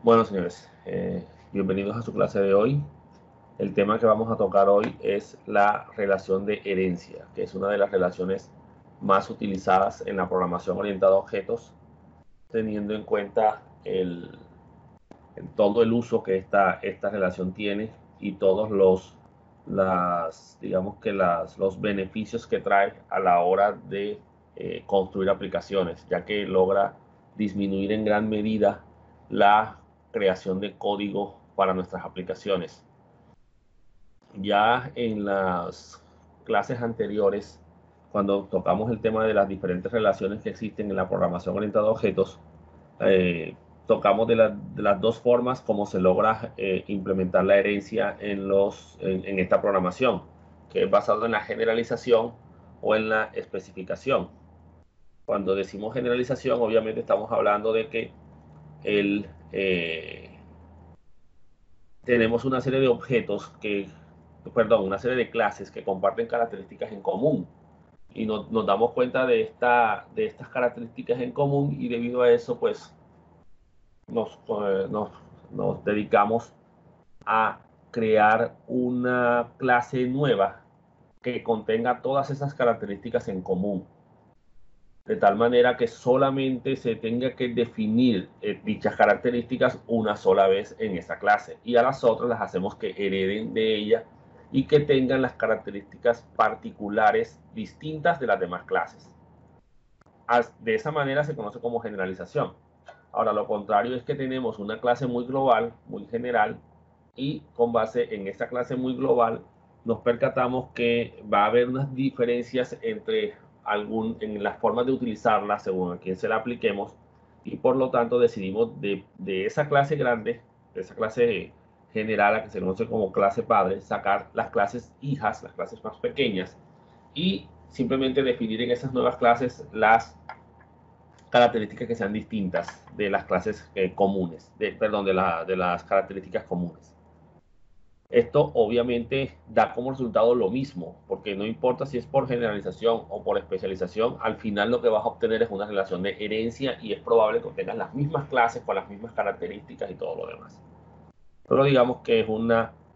Bueno, señores, bienvenidos a su clase de hoy. El tema que vamos a tocar hoy es la relación de herencia, que es una de las relaciones más utilizadas en la programación orientada a objetos, teniendo en cuenta todo el uso que esta relación tiene y todos los beneficios que trae a la hora de construir aplicaciones, ya que logra disminuir en gran medida la creación de código para nuestras aplicaciones. Ya en las clases anteriores, cuando tocamos el tema de las diferentes relaciones que existen en la programación orientada a objetos, eh, tocamos de las dos formas como se logra implementar la herencia en esta programación, que es basado en la generalización o en la especificación. Cuando decimos generalización, obviamente estamos hablando de que el, tenemos una serie de una serie de clases que comparten características en común y nos damos cuenta de estas características en común y debido a eso, pues nos, eh, nos, nos dedicamos a crear una clase nueva que contenga todas esas características en común, de tal manera que solamente se tenga que definir dichas características una sola vez en esa clase y a las otras las hacemos que hereden de ella y que tengan las características particulares distintas de las demás clases. De esa manera se conoce como generalización. Ahora, lo contrario es que tenemos una clase muy global, muy general, y con base en esta clase muy global nos percatamos que va a haber unas diferencias en las formas de utilizarla según a quién se la apliquemos, y por lo tanto decidimos de esa clase grande, de esa clase general, a que se conoce como clase padre, sacar las clases hijas, las clases más pequeñas, y simplemente definir en esas nuevas clases las características que sean distintas de las clases comunes, de las características comunes. Esto obviamente da como resultado lo mismo, porque no importa si es por generalización o por especialización, al final lo que vas a obtener es una relación de herencia y es probable que obtengas las mismas clases con las mismas características y todo lo demás. Pero digamos que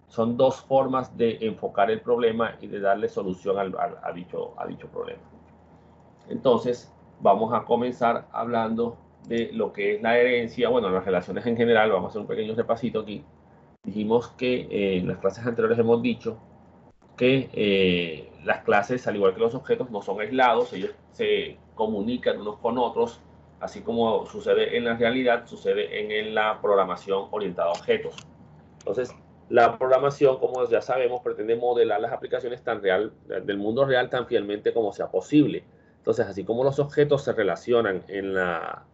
son dos formas de enfocar el problema y de darle solución a dicho problema. Entonces, vamos a comenzar hablando de lo que es la herencia, bueno, las relaciones en general. Vamos a hacer un pequeño repasito aquí. Dijimos que en las clases anteriores hemos dicho que las clases, al igual que los objetos, no son aislados, ellos se comunican unos con otros, así como sucede en la realidad, sucede en la programación orientada a objetos. Entonces, la programación, como ya sabemos, pretende modelar las aplicaciones del mundo real tan fielmente como sea posible. Entonces, así como los objetos se relacionan en la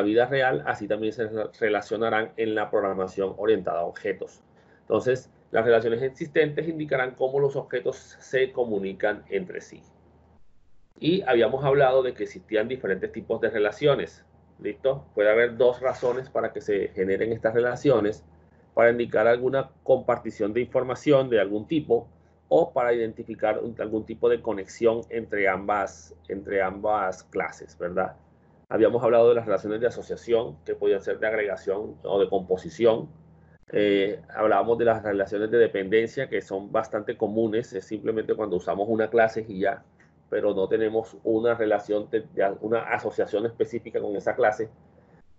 vida real, así también se relacionarán en la programación orientada a objetos. Entonces, las relaciones existentes indicarán cómo los objetos se comunican entre sí. Y habíamos hablado de que existían diferentes tipos de relaciones. ¿Listo? Puede haber dos razones para que se generen estas relaciones: para indicar alguna compartición de información de algún tipo o para identificar algún tipo de conexión entre ambas clases, ¿verdad? Habíamos hablado de las relaciones de asociación, que podían ser de agregación o de composición. Hablábamos de las relaciones de dependencia, que son bastante comunes, es simplemente cuando usamos una clase y ya, pero no tenemos una relación, una asociación específica con esa clase.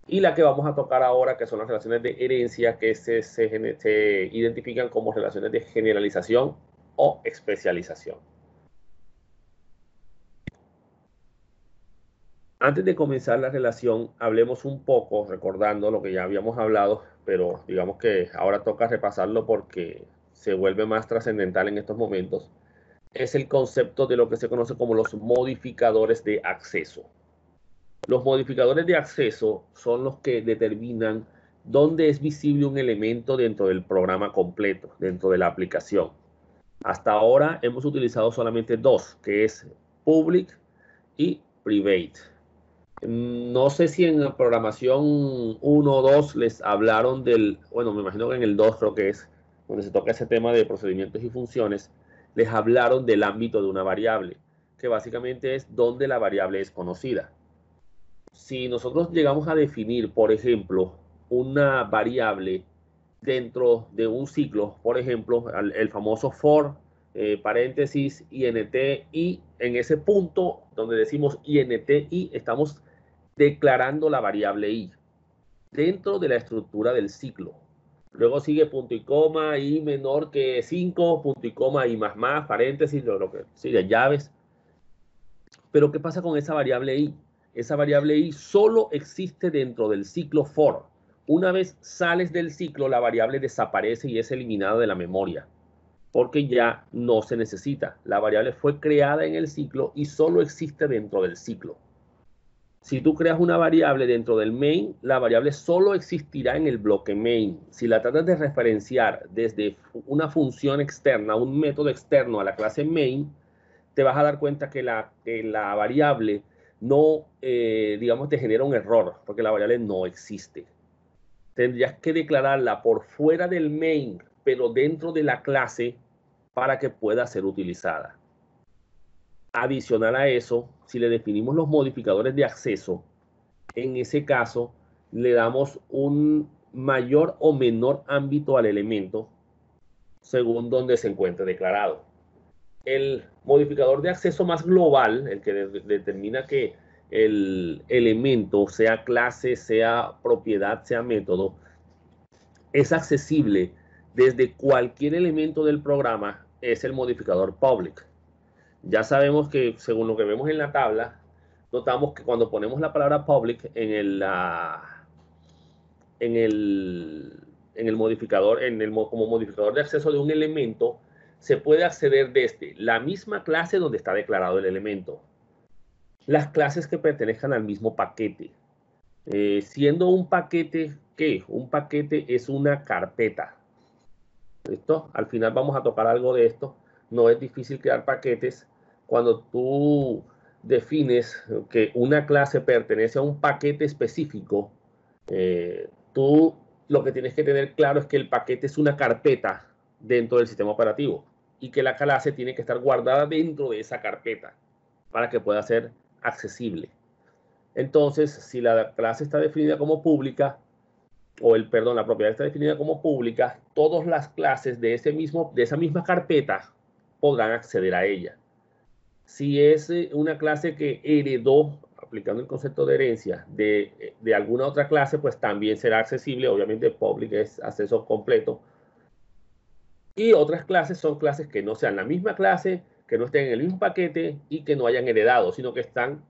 Y la que vamos a tocar ahora, que son las relaciones de herencia, que se identifican como relaciones de generalización o especialización. Antes de comenzar la relación, hablemos un poco, recordando lo que ya habíamos hablado, pero digamos que ahora toca repasarlo porque se vuelve más trascendental en estos momentos. Es el concepto de lo que se conoce como los modificadores de acceso. Los modificadores de acceso son los que determinan dónde es visible un elemento dentro del programa completo, dentro de la aplicación. Hasta ahora hemos utilizado solamente dos, que es public y private. No sé si en la programación 1 o 2 les hablaron bueno, me imagino que en el 2 creo que es, donde se toca ese tema de procedimientos y funciones, les hablaron del ámbito de una variable, que básicamente es donde la variable es conocida. Si nosotros llegamos a definir, por ejemplo, una variable dentro de un ciclo, por ejemplo, el famoso for, paréntesis, int, y en ese punto donde decimos int i, estamos declarando la variable i dentro de la estructura del ciclo. Luego sigue punto y coma, i menor que 5, punto y coma, i más, paréntesis, lo que sigue, llaves. Pero ¿qué pasa con esa variable i? Esa variable i solo existe dentro del ciclo for. Una vez sales del ciclo, la variable desaparece y es eliminada de la memoria, porque ya no se necesita. La variable fue creada en el ciclo y solo existe dentro del ciclo. Si tú creas una variable dentro del main, la variable solo existirá en el bloque main. Si la tratas de referenciar desde una función externa, un método externo a la clase main, te vas a dar cuenta que la variable no, digamos, te genera un error, porque la variable no existe. Tendrías que declararla por fuera del main, pero dentro de la clase, para que pueda ser utilizada. Adicional a eso, si le definimos los modificadores de acceso, en ese caso le damos un mayor o menor ámbito al elemento según donde se encuentre declarado. El modificador de acceso más global, el que determina que el elemento, sea clase, sea propiedad, sea método, es accesible desde cualquier elemento del programa, es el modificador public. Ya sabemos que, según lo que vemos en la tabla, notamos que cuando ponemos la palabra public en el modificador, como modificador de acceso de un elemento, se puede acceder desde la misma clase donde está declarado el elemento, las clases que pertenezcan al mismo paquete, siendo un paquete, ¿qué? Un paquete es una carpeta. ¿Listo? Al final vamos a tocar algo de esto. No es difícil crear paquetes. Cuando tú defines que una clase pertenece a un paquete específico, tú lo que tienes que tener claro es que el paquete es una carpeta dentro del sistema operativo y que la clase tiene que estar guardada dentro de esa carpeta para que pueda ser accesible. Entonces, si la clase está definida como pública, la propiedad está definida como pública, todas las clases de esa misma carpeta podrán acceder a ella. Si es una clase que heredó, aplicando el concepto de herencia, de alguna otra clase, pues también será accesible. Obviamente, public es acceso completo. Y otras clases son clases que no sean la misma clase, que no estén en el mismo paquete y que no hayan heredado, sino que están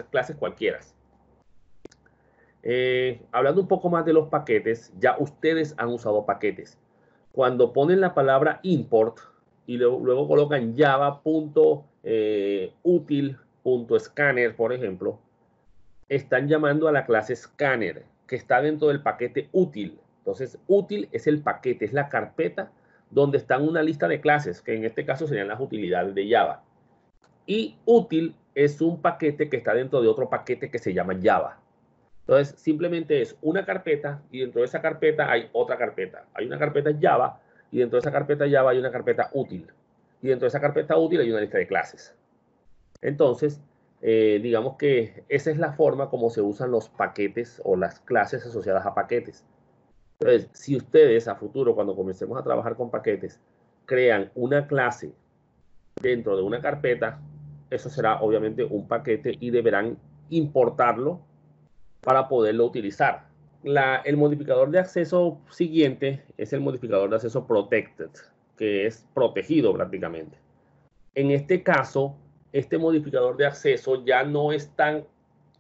clases cualquiera. Hablando un poco más de los paquetes, ya ustedes han usado paquetes. Cuando ponen la palabra import y luego colocan java.util.scanner, por ejemplo, están llamando a la clase scanner, que está dentro del paquete útil. Entonces, útil es el paquete, es la carpeta donde están una lista de clases, que en este caso serían las utilidades de Java. Y útil es un paquete que está dentro de otro paquete que se llama Java. Entonces, simplemente es una carpeta y dentro de esa carpeta hay otra carpeta. Hay una carpeta Java y dentro de esa carpeta Java hay una carpeta útil. Y dentro de esa carpeta útil hay una lista de clases. Entonces, digamos que esa es la forma como se usan los paquetes o las clases asociadas a paquetes. Entonces, si ustedes a futuro, cuando comencemos a trabajar con paquetes, crean una clase dentro de una carpeta, eso será obviamente un paquete y deberán importarlo para poderlo utilizar. El modificador de acceso siguiente es el modificador de acceso protected, que es protegido prácticamente. En este caso, este modificador de acceso ya no es tan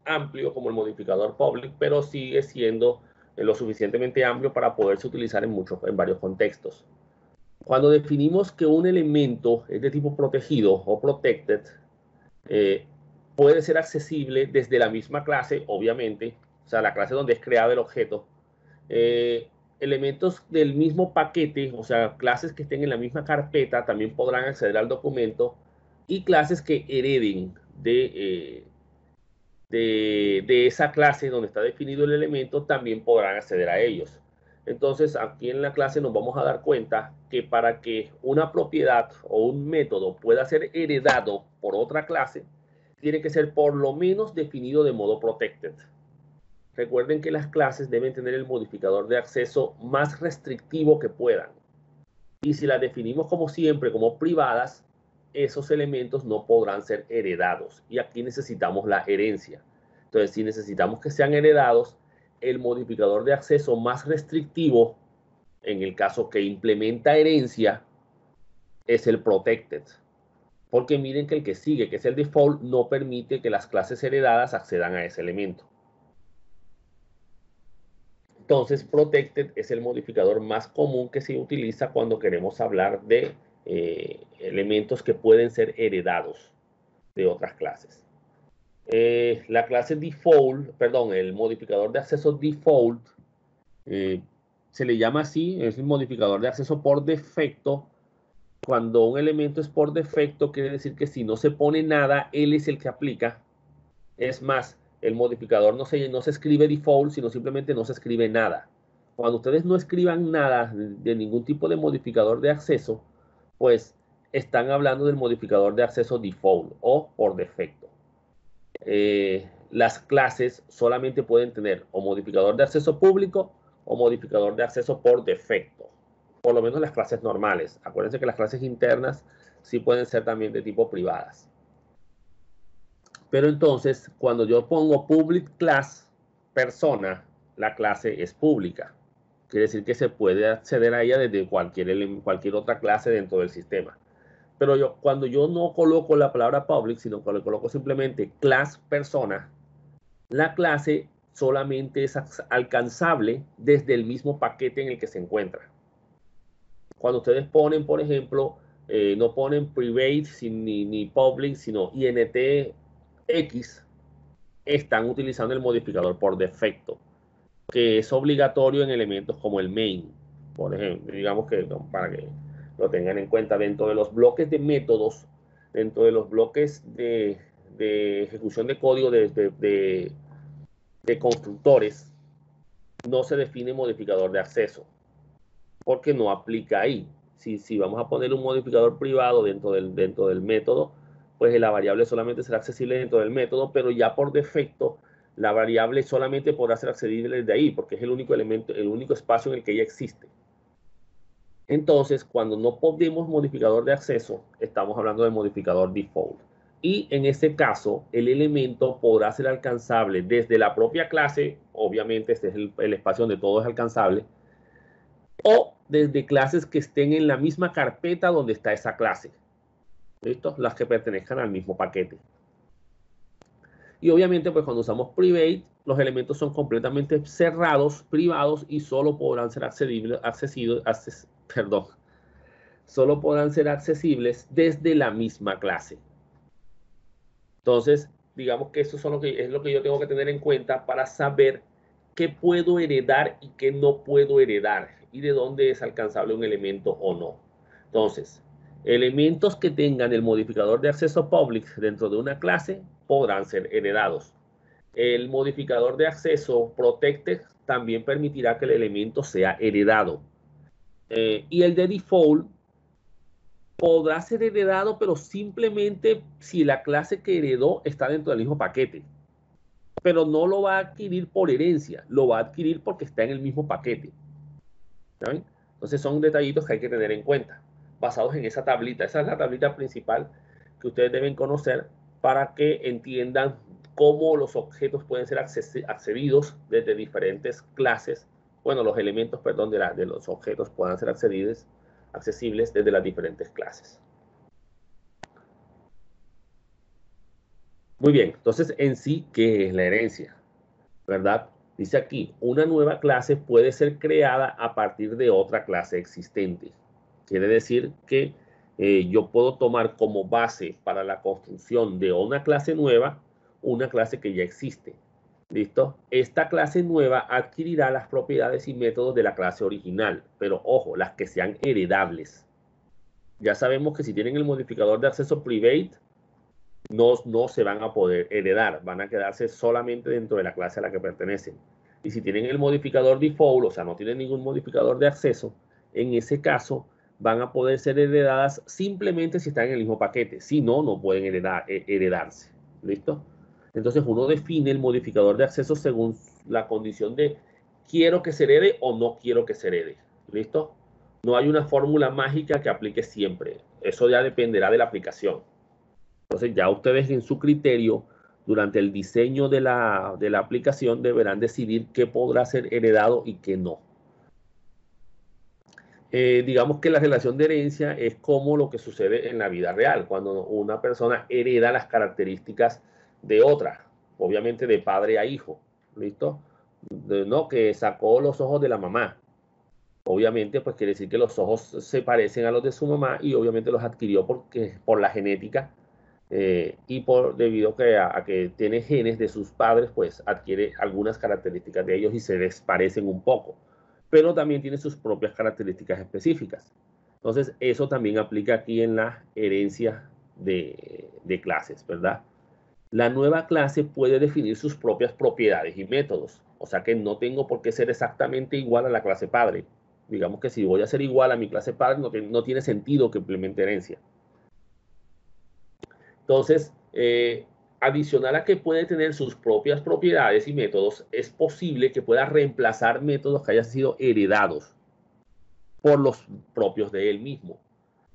amplio como el modificador public, pero sigue siendo lo suficientemente amplio para poderse utilizar en varios contextos. Cuando definimos que un elemento es de tipo protegido o protected, puede ser accesible desde la misma clase, obviamente, o sea, la clase donde es creado el objeto, elementos del mismo paquete, o sea, clases que estén en la misma carpeta también podrán acceder al documento y clases que hereden de esa clase donde está definido el elemento también podrán acceder a ellos. Entonces, aquí en la clase nos vamos a dar cuenta que para que una propiedad o un método pueda ser heredado por otra clase, tiene que ser por lo menos definido de modo protected. recuerden que las clases deben tener el modificador de acceso más restrictivo que puedan. Y si las definimos como siempre, como privadas, esos elementos no podrán ser heredados. Y aquí necesitamos la herencia. Entonces, si necesitamos que sean heredados, el modificador de acceso más restrictivo, en el caso que implementa herencia, es el protected. Porque miren que el que sigue, que es el default, no permite que las clases heredadas accedan a ese elemento. Entonces, protected es el modificador más común que se utiliza cuando queremos hablar de elementos que pueden ser heredados de otras clases. La clase default, perdón, el modificador de acceso default, se le llama así, es el modificador de acceso por defecto. Cuando un elemento es por defecto, quiere decir que si no se pone nada, él es el que aplica. Es más, el modificador no se escribe default, sino simplemente no se escribe nada. Cuando ustedes no escriban nada de ningún tipo de modificador de acceso, pues están hablando del modificador de acceso default o por defecto. Las clases solamente pueden tener o modificador de acceso público o modificador de acceso por defecto. Por lo menos las clases normales. Acuérdense que las clases internas sí pueden ser también de tipo privadas. Pero entonces, cuando yo pongo public class persona, la clase es pública. Quiere decir que se puede acceder a ella desde cualquier otra clase dentro del sistema. Pero cuando yo no coloco la palabra public, sino que le coloco simplemente class persona, la clase solamente es alcanzable desde el mismo paquete en el que se encuentra. Cuando ustedes ponen, por ejemplo, no ponen private ni public, sino intx, están utilizando el modificador por defecto, que es obligatorio en elementos como el main. Por ejemplo, digamos que para que lo tengan en cuenta, dentro de los bloques de métodos, dentro de los bloques de ejecución de código de constructores, no se define modificador de acceso, porque no aplica ahí. Si vamos a poner un modificador privado dentro del método, pues la variable solamente será accesible dentro del método, pero ya por defecto la variable solamente podrá ser accesible desde ahí, porque es el único elemento, el único espacio en el que ella existe. Entonces, cuando no ponemos modificador de acceso, estamos hablando de modificador default. Y en este caso, el elemento podrá ser alcanzable desde la propia clase, obviamente este es el espacio donde todo es alcanzable, o desde clases que estén en la misma carpeta donde está esa clase. ¿Listo? Las que pertenezcan al mismo paquete. Y obviamente, pues cuando usamos private, los elementos son completamente cerrados, privados, y solo podrán ser solo podrán ser accesibles desde la misma clase. Entonces, digamos que eso es lo que yo tengo que tener en cuenta para saber qué puedo heredar y qué no puedo heredar, y de dónde es alcanzable un elemento o no. Entonces, elementos que tengan el modificador de acceso public dentro de una clase podrán ser heredados. El modificador de acceso protected también permitirá que el elemento sea heredado. Y el de default podrá ser heredado, pero simplemente si la clase que heredó está dentro del mismo paquete. Pero no lo va a adquirir por herencia, lo va a adquirir porque está en el mismo paquete. ¿Saben? Entonces son detallitos que hay que tener en cuenta, basados en esa tablita. Esa es la tablita principal que ustedes deben conocer para que entiendan cómo los objetos pueden ser accedidos desde diferentes clases. Bueno, los elementos, perdón, de los objetos puedan ser accesibles desde las diferentes clases. Muy bien, entonces en sí, ¿qué es la herencia? ¿Verdad? Dice aquí, una nueva clase puede ser creada a partir de otra clase existente. Quiere decir que yo puedo tomar como base para la construcción de una clase nueva, una clase que ya existe. ¿Listo? Esta clase nueva adquirirá las propiedades y métodos de la clase original, pero ojo, las que sean heredables. Ya sabemos que si tienen el modificador de acceso private, no se van a poder heredar, van a quedarse solamente dentro de la clase a la que pertenecen. Y si tienen el modificador default, o sea, no tienen ningún modificador de acceso, en ese caso van a poder ser heredadas simplemente si están en el mismo paquete. Si no, no pueden heredarse. ¿Listo? Entonces uno define el modificador de acceso según la condición de quiero que se herede o no quiero que se herede. ¿Listo? No hay una fórmula mágica que aplique siempre. Eso ya dependerá de la aplicación. Entonces ya ustedes en su criterio, durante el diseño de la aplicación, deberán decidir qué podrá ser heredado y qué no. Digamos que la relación de herencia es como lo que sucede en la vida real, cuando una persona hereda las características de otra, obviamente de padre a hijo, ¿listo? No, que sacó los ojos de la mamá. Obviamente, pues quiere decir que los ojos se parecen a los de su mamá y obviamente los adquirió por la genética y debido a que tiene genes de sus padres, pues adquiere algunas características de ellos y se les parecen un poco, pero también tiene sus propias características específicas. Entonces, eso también aplica aquí en la herencia de clases, ¿verdad? La nueva clase puede definir sus propias propiedades y métodos, o sea que no tengo por qué ser exactamente igual a la clase padre. Digamos que si voy a ser igual a mi clase padre, no tiene sentido que implemente herencia. Entonces, adicional a que puede tener sus propias propiedades y métodos, es posible que pueda reemplazar métodos que hayan sido heredados por los propios de él mismo.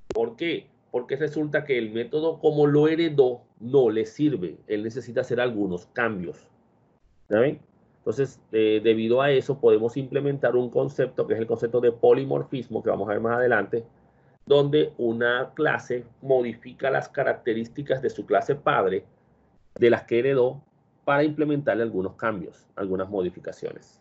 ¿Por qué? Porque resulta que el método como lo heredó no le sirve. Él necesita hacer algunos cambios. ¿Saben? Entonces, debido a eso, podemos implementar un concepto que es el concepto de polimorfismo, que vamos a ver más adelante, donde una clase modifica las características de su clase padre, de las que heredó, para implementarle algunos cambios, algunas modificaciones.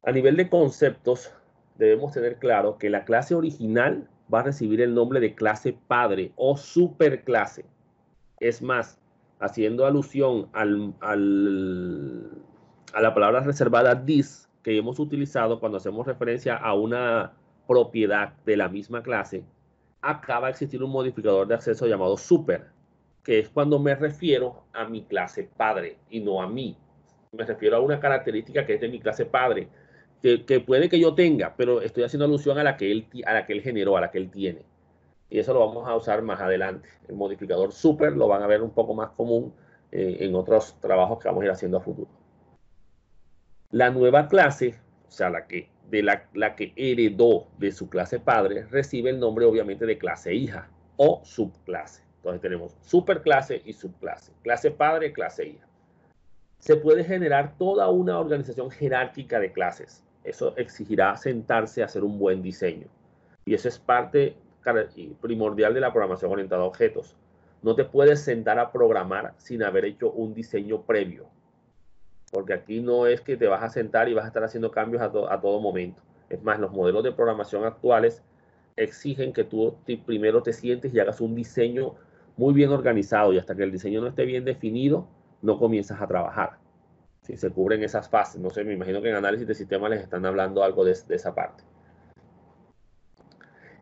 A nivel de conceptos, debemos tener claro que la clase original va a recibir el nombre de clase padre o superclase. Es más, haciendo alusión a la palabra reservada this que hemos utilizado cuando hacemos referencia a una propiedad de la misma clase, acá va a existir un modificador de acceso llamado super, que es cuando me refiero a mi clase padre y no a mí. Me refiero a una característica que es de mi clase padre, que puede que yo tenga, pero estoy haciendo alusión a la que él generó, a la que él tiene. Y eso lo vamos a usar más adelante. El modificador super lo van a ver un poco más común en otros trabajos que vamos a ir haciendo a futuro. La nueva clase, o sea, la que heredó de su clase padre, recibe el nombre obviamente de clase hija o subclase. Entonces tenemos superclase y subclase. Clase padre, clase hija. Se puede generar toda una organización jerárquica de clases. Eso exigirá sentarse a hacer un buen diseño. Y eso es parte primordial de la programación orientada a objetos. No te puedes sentar a programar sin haber hecho un diseño previo. Porque aquí no es que te vas a sentar y vas a estar haciendo cambios a todo momento. Es más, los modelos de programación actuales exigen que tú primero te sientes y hagas un diseño muy bien organizado y hasta que el diseño no esté bien definido, no comienzas a trabajar. Si se cubren esas fases, no sé, me imagino que en análisis de sistemas les están hablando algo de esa parte.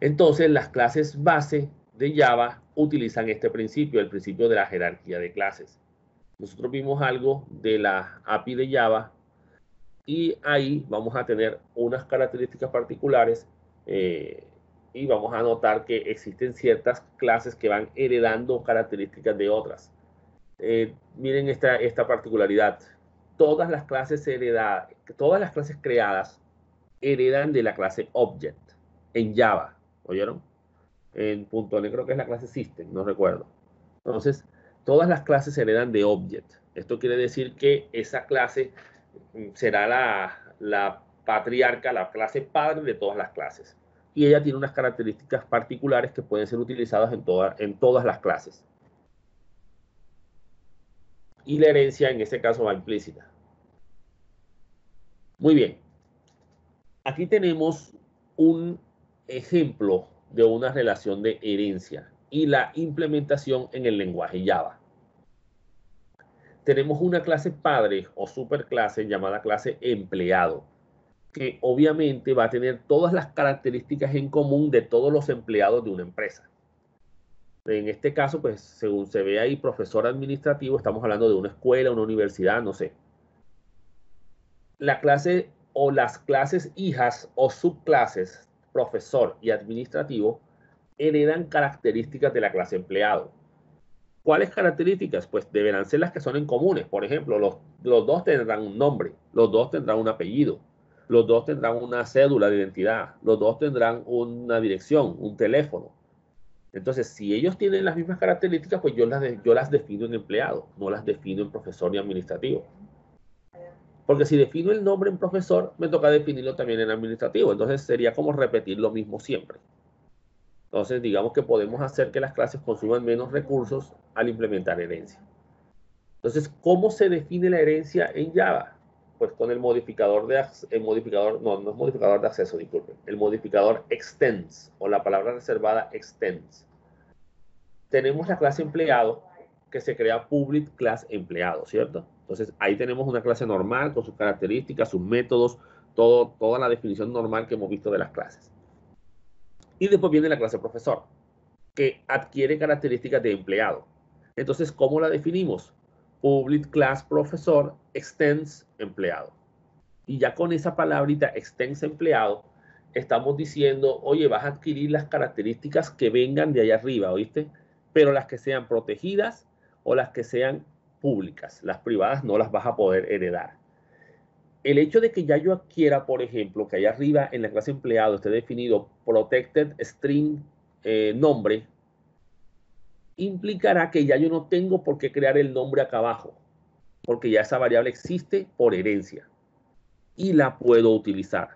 Entonces, las clases base de Java utilizan este principio, el principio de la jerarquía de clases. Nosotros vimos algo de la API de Java y ahí vamos a tener unas características particulares y vamos a notar que existen ciertas clases que van heredando características de otras. Miren esta particularidad. Todas las clases creadas heredan de la clase Object en Java. ¿Oyeron? En .NET creo que es la clase System, no recuerdo. Entonces, todas las clases heredan de Object. Esto quiere decir que esa clase será la patriarca, la clase padre de todas las clases. Y ella tiene unas características particulares que pueden ser utilizadas en todas las clases. Y la herencia en este caso va implícita. Muy bien. Aquí tenemos un ejemplo de una relación de herencia y la implementación en el lenguaje Java. Tenemos una clase padre o superclase llamada clase empleado, que obviamente va a tener todas las características en común de todos los empleados de una empresa. En este caso, pues según se ve ahí, profesor administrativo, estamos hablando de una escuela, una universidad, no sé. La clase o las clases hijas o subclases, profesor y administrativo, heredan características de la clase empleado. ¿Cuáles características? Pues deberán ser las que son en comunes. Por ejemplo, los dos tendrán un nombre, los dos tendrán un apellido, los dos tendrán una cédula de identidad, los dos tendrán una dirección, un teléfono. Entonces, si ellos tienen las mismas características, pues yo las defino en empleado, no las defino en profesor ni administrativo. Porque si defino el nombre en profesor, me toca definirlo también en administrativo. Entonces sería como repetir lo mismo siempre. Entonces, digamos que podemos hacer que las clases consuman menos recursos al implementar herencia. Entonces, ¿cómo se define la herencia en Java? Pues con el modificador no es modificador de acceso, disculpen, el modificador extends, o la palabra reservada extends. Tenemos la clase empleado, que se crea public class empleado, ¿cierto? Entonces, ahí tenemos una clase normal con sus características, sus métodos, toda la definición normal que hemos visto de las clases. Y después viene la clase profesor, que adquiere características de empleado. Entonces, ¿cómo la definimos? Public class profesor extends empleado. Y ya con esa palabrita extends empleado, estamos diciendo, oye, vas a adquirir las características que vengan de allá arriba, ¿oíste? Pero las que sean protegidas o las que sean públicas. Las privadas no las vas a poder heredar. El hecho de que ya yo adquiera, por ejemplo, que allá arriba en la clase empleado esté definido protected string nombre, implicará que ya yo no tengo por qué crear el nombre acá abajo, porque ya esa variable existe por herencia y la puedo utilizar.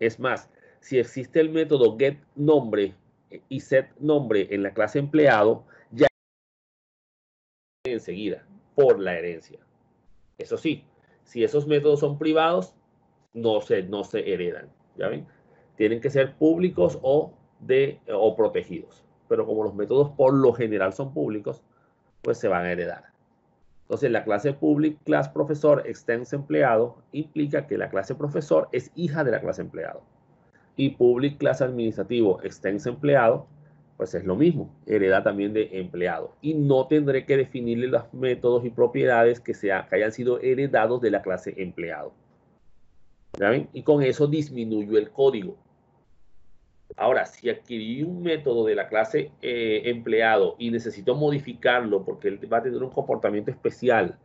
Es más, si existe el método getNombre y setNombre en la clase empleado, ya enseguida por la herencia. Eso sí, si esos métodos son privados, no se heredan. ¿Ya ven? Tienen que ser públicos o protegidos. Pero como los métodos por lo general son públicos, pues se van a heredar. Entonces, la clase public class profesor extends empleado implica que la clase profesor es hija de la clase empleado. Y public class administrativo extends empleado, pues es lo mismo, hereda también de empleado. Y no tendré que definirle los métodos y propiedades que hayan sido heredados de la clase empleado. ¿Ya ven? Y con eso disminuyo el código. Ahora, si adquirí un método de la clase empleado y necesito modificarlo porque él va a tener un comportamiento especial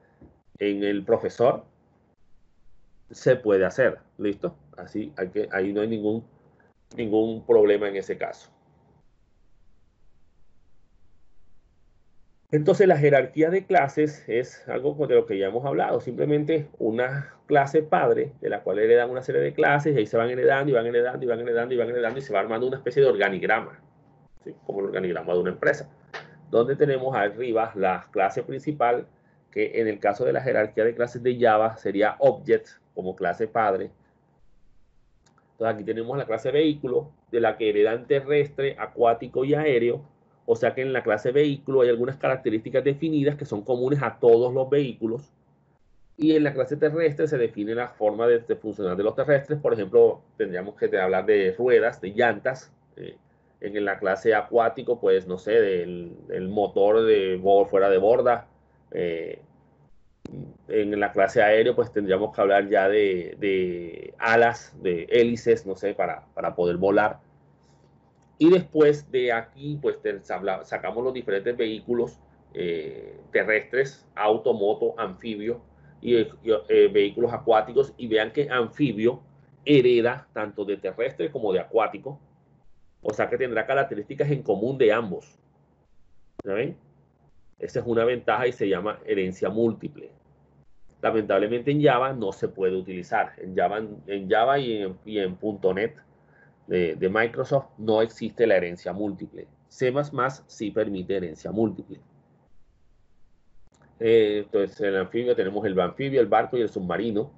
en el profesor, se puede hacer. ¿Listo? Así, ahí no hay ningún problema en ese caso. Entonces, la jerarquía de clases es algo de lo que ya hemos hablado. Simplemente una clase padre de la cual heredan una serie de clases y ahí se van heredando y van heredando y van heredando y van heredando y se va armando una especie de organigrama, ¿sí? Como el organigrama de una empresa, donde tenemos arriba la clase principal, que en el caso de la jerarquía de clases de Java sería Object como clase padre. Entonces aquí tenemos la clase vehículo, de la que heredan terrestre, acuático y aéreo. O sea que en la clase vehículo hay algunas características definidas que son comunes a todos los vehículos. Y en la clase terrestre se define la forma de funcionar de los terrestres. Por ejemplo, tendríamos que hablar de ruedas, de llantas. En la clase acuático, pues no sé, del motor fuera de borda. En la clase aéreo, pues tendríamos que hablar ya de alas, de hélices, no sé, para poder volar. Y después de aquí, pues sacamos los diferentes vehículos terrestres, auto, moto, anfibio y vehículos acuáticos. Y vean que anfibio hereda tanto de terrestre como de acuático. O sea que tendrá características en común de ambos. ¿Saben? Esa es una ventaja y se llama herencia múltiple. Lamentablemente en Java no se puede utilizar. En Java y en .NET de Microsoft no existe la herencia múltiple. C++ sí permite herencia múltiple. Entonces, en el anfibio tenemos el anfibio, el barco y el submarino,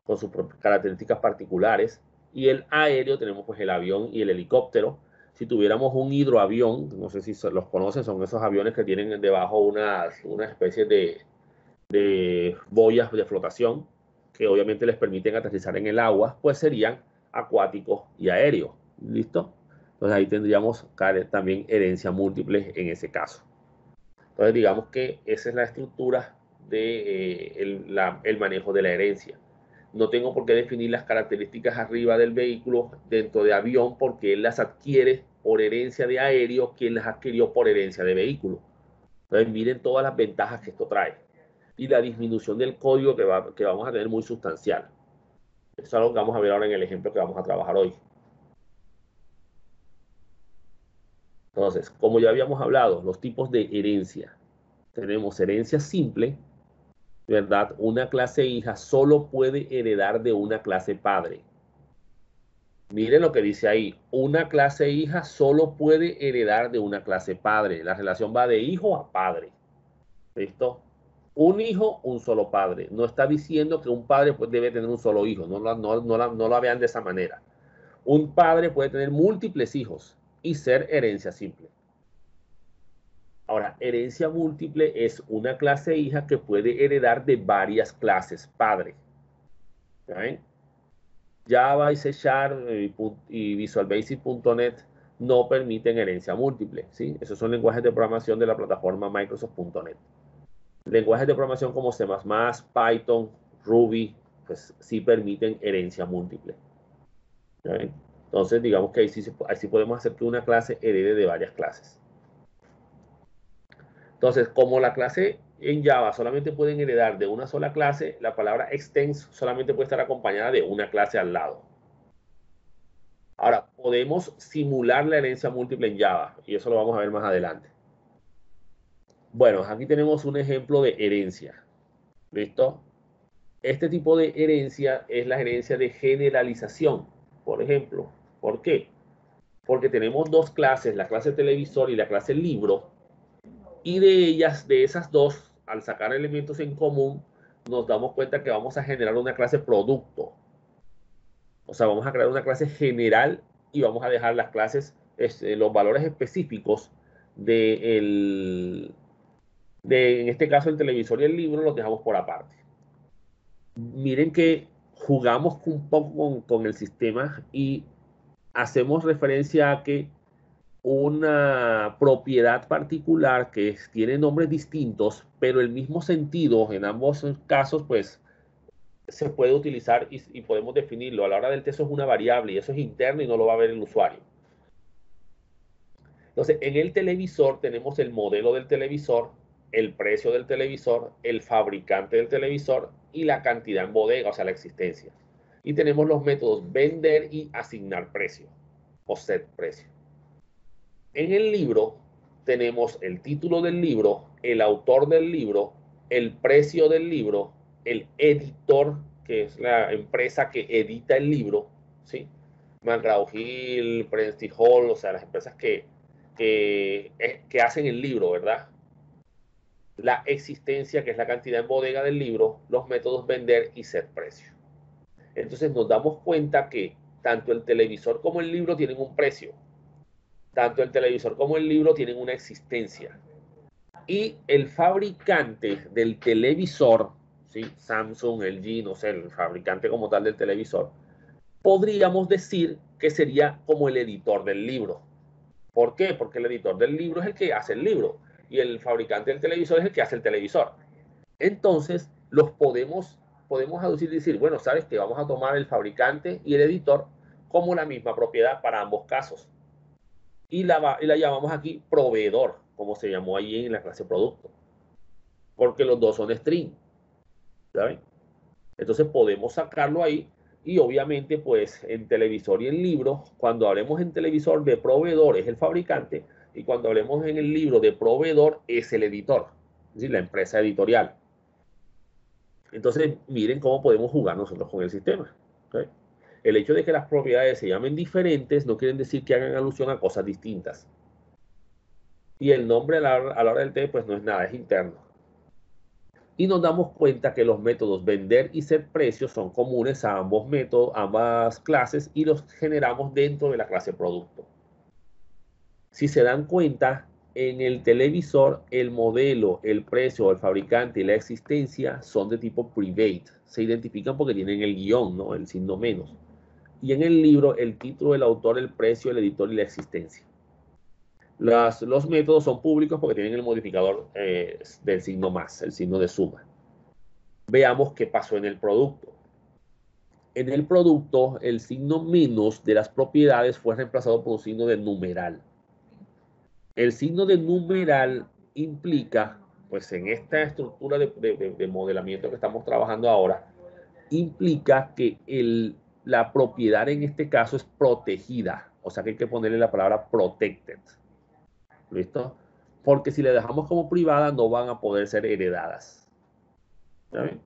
con sus características particulares. Y el aéreo tenemos pues el avión y el helicóptero. Si tuviéramos un hidroavión, no sé si los conocen, son esos aviones que tienen debajo una especie de boyas de flotación que obviamente les permiten aterrizar en el agua, pues serían acuáticos y aéreos. ¿Listo? Entonces ahí tendríamos también herencia múltiple en ese caso. Entonces digamos que esa es la estructura del manejo de la herencia. No tengo por qué definir las características arriba del vehículo dentro de avión porque él las adquiere por herencia de aéreo, quien las adquirió por herencia de vehículo. Entonces, miren todas las ventajas que esto trae. Y la disminución del código que vamos a tener muy sustancial. Eso es algo que vamos a ver ahora en el ejemplo que vamos a trabajar hoy. Entonces, como ya habíamos hablado, los tipos de herencia. Tenemos herencia simple, ¿verdad? Una clase hija solo puede heredar de una clase padre. Miren lo que dice ahí. Una clase hija solo puede heredar de una clase padre. La relación va de hijo a padre. ¿Listo? Un hijo, un solo padre. No está diciendo que un padre pues, debe tener un solo hijo. No la vean de esa manera. Un padre puede tener múltiples hijos y ser herencia simple. Ahora, herencia múltiple es una clase hija que puede heredar de varias clases padre. ¿Saben? Java y C Sharp y Visual Basic.net no permiten herencia múltiple, ¿sí? Esos son lenguajes de programación de la plataforma Microsoft.net. Lenguajes de programación como C++, Python, Ruby, pues sí permiten herencia múltiple. ¿Saben? Entonces, digamos que ahí sí podemos hacer que una clase herede de varias clases. Entonces, como la clase en Java solamente pueden heredar de una sola clase, la palabra extends solamente puede estar acompañada de una clase al lado. Ahora, podemos simular la herencia múltiple en Java, y eso lo vamos a ver más adelante. Bueno, aquí tenemos un ejemplo de herencia. ¿Listo? Este tipo de herencia es la herencia de generalización, por ejemplo. ¿Por qué? Porque tenemos dos clases, la clase televisor y la clase libro, y de esas dos, al sacar elementos en común, nos damos cuenta que vamos a generar una clase producto. O sea, vamos a crear una clase general y vamos a dejar las clases, los valores específicos en este caso, el televisor y el libro los dejamos por aparte. Miren que jugamos un poco con el sistema y hacemos referencia a que una propiedad particular que tiene nombres distintos, pero el mismo sentido en ambos casos, pues se puede utilizar y podemos definirlo. A la hora del texto es una variable y eso es interno y no lo va a ver el usuario. Entonces, en el televisor tenemos el modelo del televisor, el precio del televisor, el fabricante del televisor y la cantidad en bodega, o sea, la existencia. Y tenemos los métodos vender y asignar precio o set precio. En el libro tenemos el título del libro, el autor del libro, el precio del libro, el editor, que es la empresa que edita el libro, ¿sí? McGraw-Hill, Prestige Hall, o sea, las empresas que hacen el libro, ¿verdad? La existencia, que es la cantidad en bodega del libro, los métodos vender y set precio. Entonces nos damos cuenta que tanto el televisor como el libro tienen un precio. Tanto el televisor como el libro tienen una existencia. Y el fabricante del televisor, ¿sí? Samsung, LG, no sé, el fabricante como tal del televisor, podríamos decir que sería como el editor del libro. ¿Por qué? Porque el editor del libro es el que hace el libro y el fabricante del televisor es el que hace el televisor. Entonces, podemos aducir y decir, bueno, sabes que vamos a tomar el fabricante y el editor como la misma propiedad para ambos casos. Y la llamamos aquí proveedor, como se llamó ahí en la clase producto. Porque los dos son string. ¿Saben? Entonces podemos sacarlo ahí y obviamente pues en televisor y en libro, cuando hablemos en televisor de proveedor es el fabricante y cuando hablemos en el libro de proveedor es el editor, es decir, la empresa editorial. Entonces miren cómo podemos jugar nosotros con el sistema. ¿Okay? El hecho de que las propiedades se llamen diferentes no quieren decir que hagan alusión a cosas distintas. Y el nombre a la hora del té pues no es nada, es interno. Y nos damos cuenta que los métodos vender y set precios son comunes a ambos métodos, ambas clases, y los generamos dentro de la clase producto. Si se dan cuenta, en el televisor el modelo, el precio, el fabricante y la existencia son de tipo private. Se identifican porque tienen el guión, ¿no? El signo menos. Y en el libro el título, el autor, el precio, el editor y la existencia. Los métodos son públicos porque tienen el modificador del signo más, el signo de suma. Veamos qué pasó en el producto. En el producto, el signo menos de las propiedades fue reemplazado por un signo de numeral. El signo de numeral implica, pues en esta estructura de modelamiento que estamos trabajando ahora, implica que la propiedad en este caso es protegida. O sea que hay que ponerle la palabra protected. ¿Listo? Porque si le dejamos como privada no van a poder ser heredadas. ¿Saben?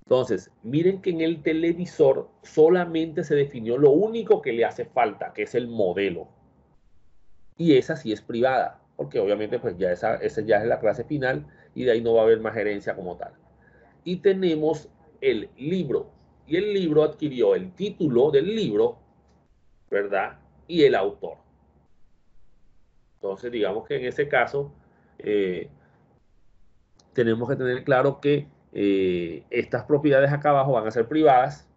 Entonces, miren que en el televisor solamente se definió lo único que le hace falta, que es el modelo. Y esa sí es privada, porque obviamente pues ya esa ya es la clase final y de ahí no va a haber más herencia como tal. Y tenemos el libro. Y el libro adquirió el título del libro, ¿verdad? Y el autor. Entonces, digamos que en ese caso, eh, tenemos que tener claro que estas propiedades acá abajo van a ser privadas.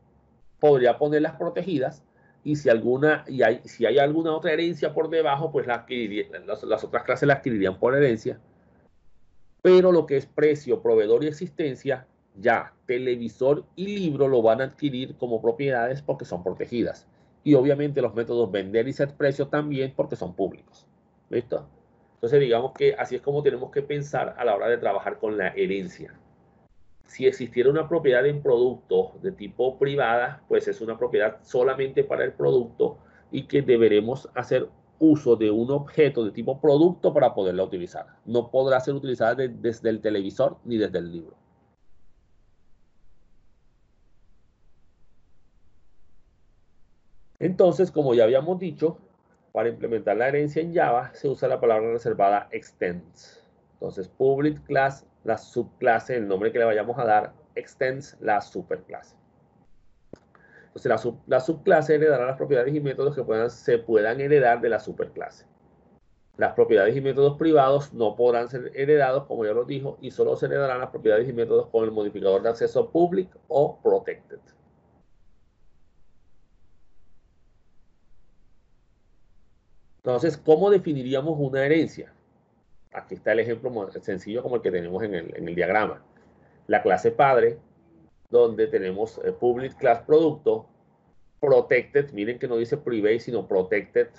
Podría ponerlas protegidas. Y si hay alguna otra herencia por debajo, pues las otras clases la adquirirían por herencia. Pero lo que es precio, proveedor y existencia, ya televisor y libro lo van a adquirir como propiedades porque son protegidas. Y obviamente los métodos vender y set precio también porque son públicos. ¿Listo? Entonces digamos que así es como tenemos que pensar a la hora de trabajar con la herencia. Si existiera una propiedad en producto de tipo privada, pues es una propiedad solamente para el producto y que deberemos hacer uso de un objeto de tipo producto para poderla utilizar. No podrá ser utilizada desde el televisor ni desde el libro. Entonces, como ya habíamos dicho, para implementar la herencia en Java se usa la palabra reservada extends. Entonces, public class, la subclase, el nombre que le vayamos a dar, extends la superclase. Entonces, la subclase heredará las propiedades y métodos que se puedan heredar de la superclase. Las propiedades y métodos privados no podrán ser heredados, como ya lo dijo, y solo se heredarán las propiedades y métodos con el modificador de acceso public o protected. Entonces, ¿cómo definiríamos una herencia? Aquí está el ejemplo más sencillo como el que tenemos en el diagrama. La clase padre, donde tenemos public class producto, protected, miren que no dice private, sino protected,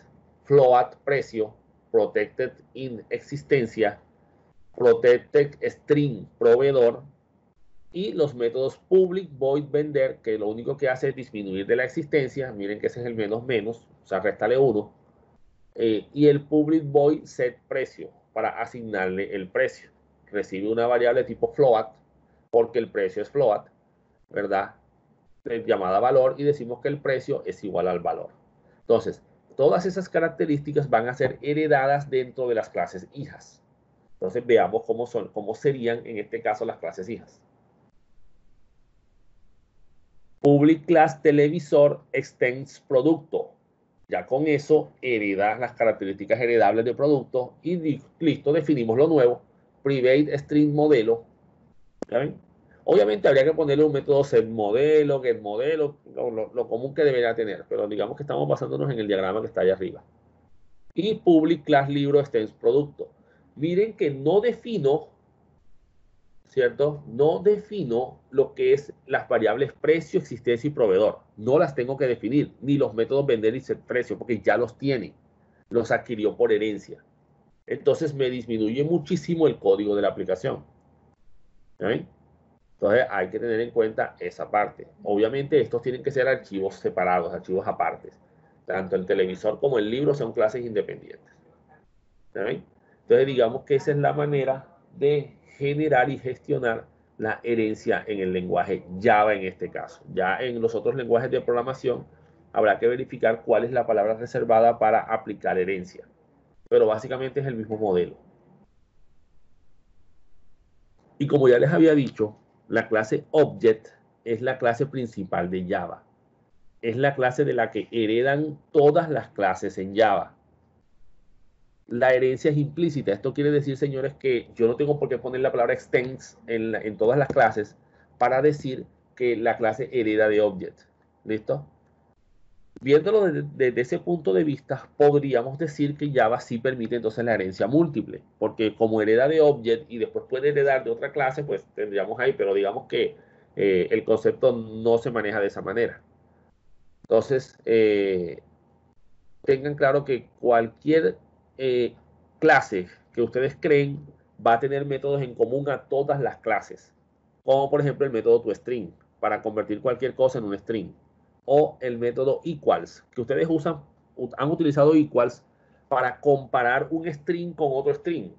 float precio, protected in existencia, protected string proveedor, y los métodos public void vender, que lo único que hace es disminuir de la existencia, miren que ese es el menos menos, o sea, réstale 1, y el public void set precio, para asignarle el precio. Recibe una variable tipo float, porque el precio es float, ¿verdad? Llamada valor, y decimos que el precio es igual al valor. Entonces, todas esas características van a ser heredadas dentro de las clases hijas. Entonces, veamos cómo serían en este caso las clases hijas. Public class televisor extends producto. Ya con eso heredas las características heredables de producto y listo, definimos lo nuevo. Private string modelo. ¿Ya ven? Obviamente habría que ponerle un método set modelo, get modelo, lo común que debería tener, pero digamos que estamos basándonos en el diagrama que está allá arriba. Y public class libro extends producto. Miren que no defino, ¿cierto? No defino lo que es las variables precio, existencia y proveedor. No las tengo que definir, ni los métodos vender y set precio, porque ya los tiene. Los adquirió por herencia. Entonces me disminuye muchísimo el código de la aplicación. ¿Sí? Entonces hay que tener en cuenta esa parte. Obviamente estos tienen que ser archivos separados, archivos apartes. Tanto el televisor como el libro son clases independientes. ¿Sí? Entonces digamos que esa es la manera de generar y gestionar la herencia en el lenguaje Java en este caso. Ya en los otros lenguajes de programación habrá que verificar cuál es la palabra reservada para aplicar herencia. Pero básicamente es el mismo modelo. Y como ya les había dicho, la clase Object es la clase principal de Java. Es la clase de la que heredan todas las clases en Java. La herencia es implícita. Esto quiere decir, señores, que yo no tengo por qué poner la palabra extends en todas las clases para decir que la clase hereda de Object. ¿Listo? Viéndolo desde ese punto de vista, podríamos decir que Java sí permite entonces la herencia múltiple, porque como hereda de Object y después puede heredar de otra clase, pues tendríamos ahí, pero digamos que el concepto no se maneja de esa manera. Entonces, tengan claro que cualquier clase que ustedes creen va a tener métodos en común a todas las clases, como por ejemplo el método toString, para convertir cualquier cosa en un string, o el método equals, que ustedes han utilizado equals para comparar un string con otro string,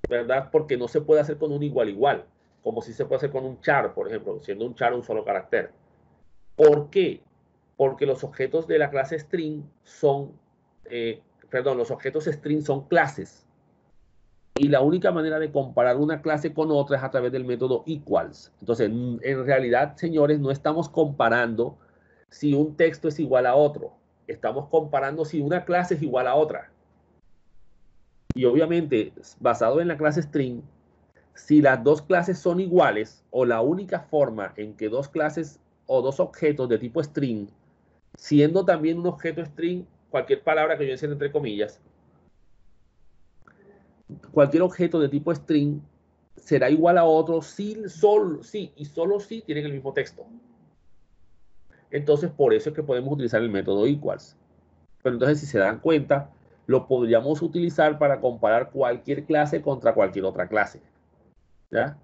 ¿verdad? Porque no se puede hacer con un igual igual, como si se puede hacer con un char, por ejemplo, siendo un char un solo carácter. ¿Por qué? Porque los objetos de la clase string los objetos string son clases. Y la única manera de comparar una clase con otra es a través del método equals. Entonces, en realidad, señores, no estamos comparando si un texto es igual a otro. Estamos comparando si una clase es igual a otra. Y obviamente, basado en la clase string, si las dos clases son iguales o la única forma en que dos clases o dos objetos de tipo string, siendo también un objeto string, cualquier palabra que yo encienda entre comillas, cualquier objeto de tipo string será igual a otro si, y solo si tienen el mismo texto. Entonces, por eso es que podemos utilizar el método equals. Pero entonces, si se dan cuenta, lo podríamos utilizar para comparar cualquier clase contra cualquier otra clase. ¿Ya?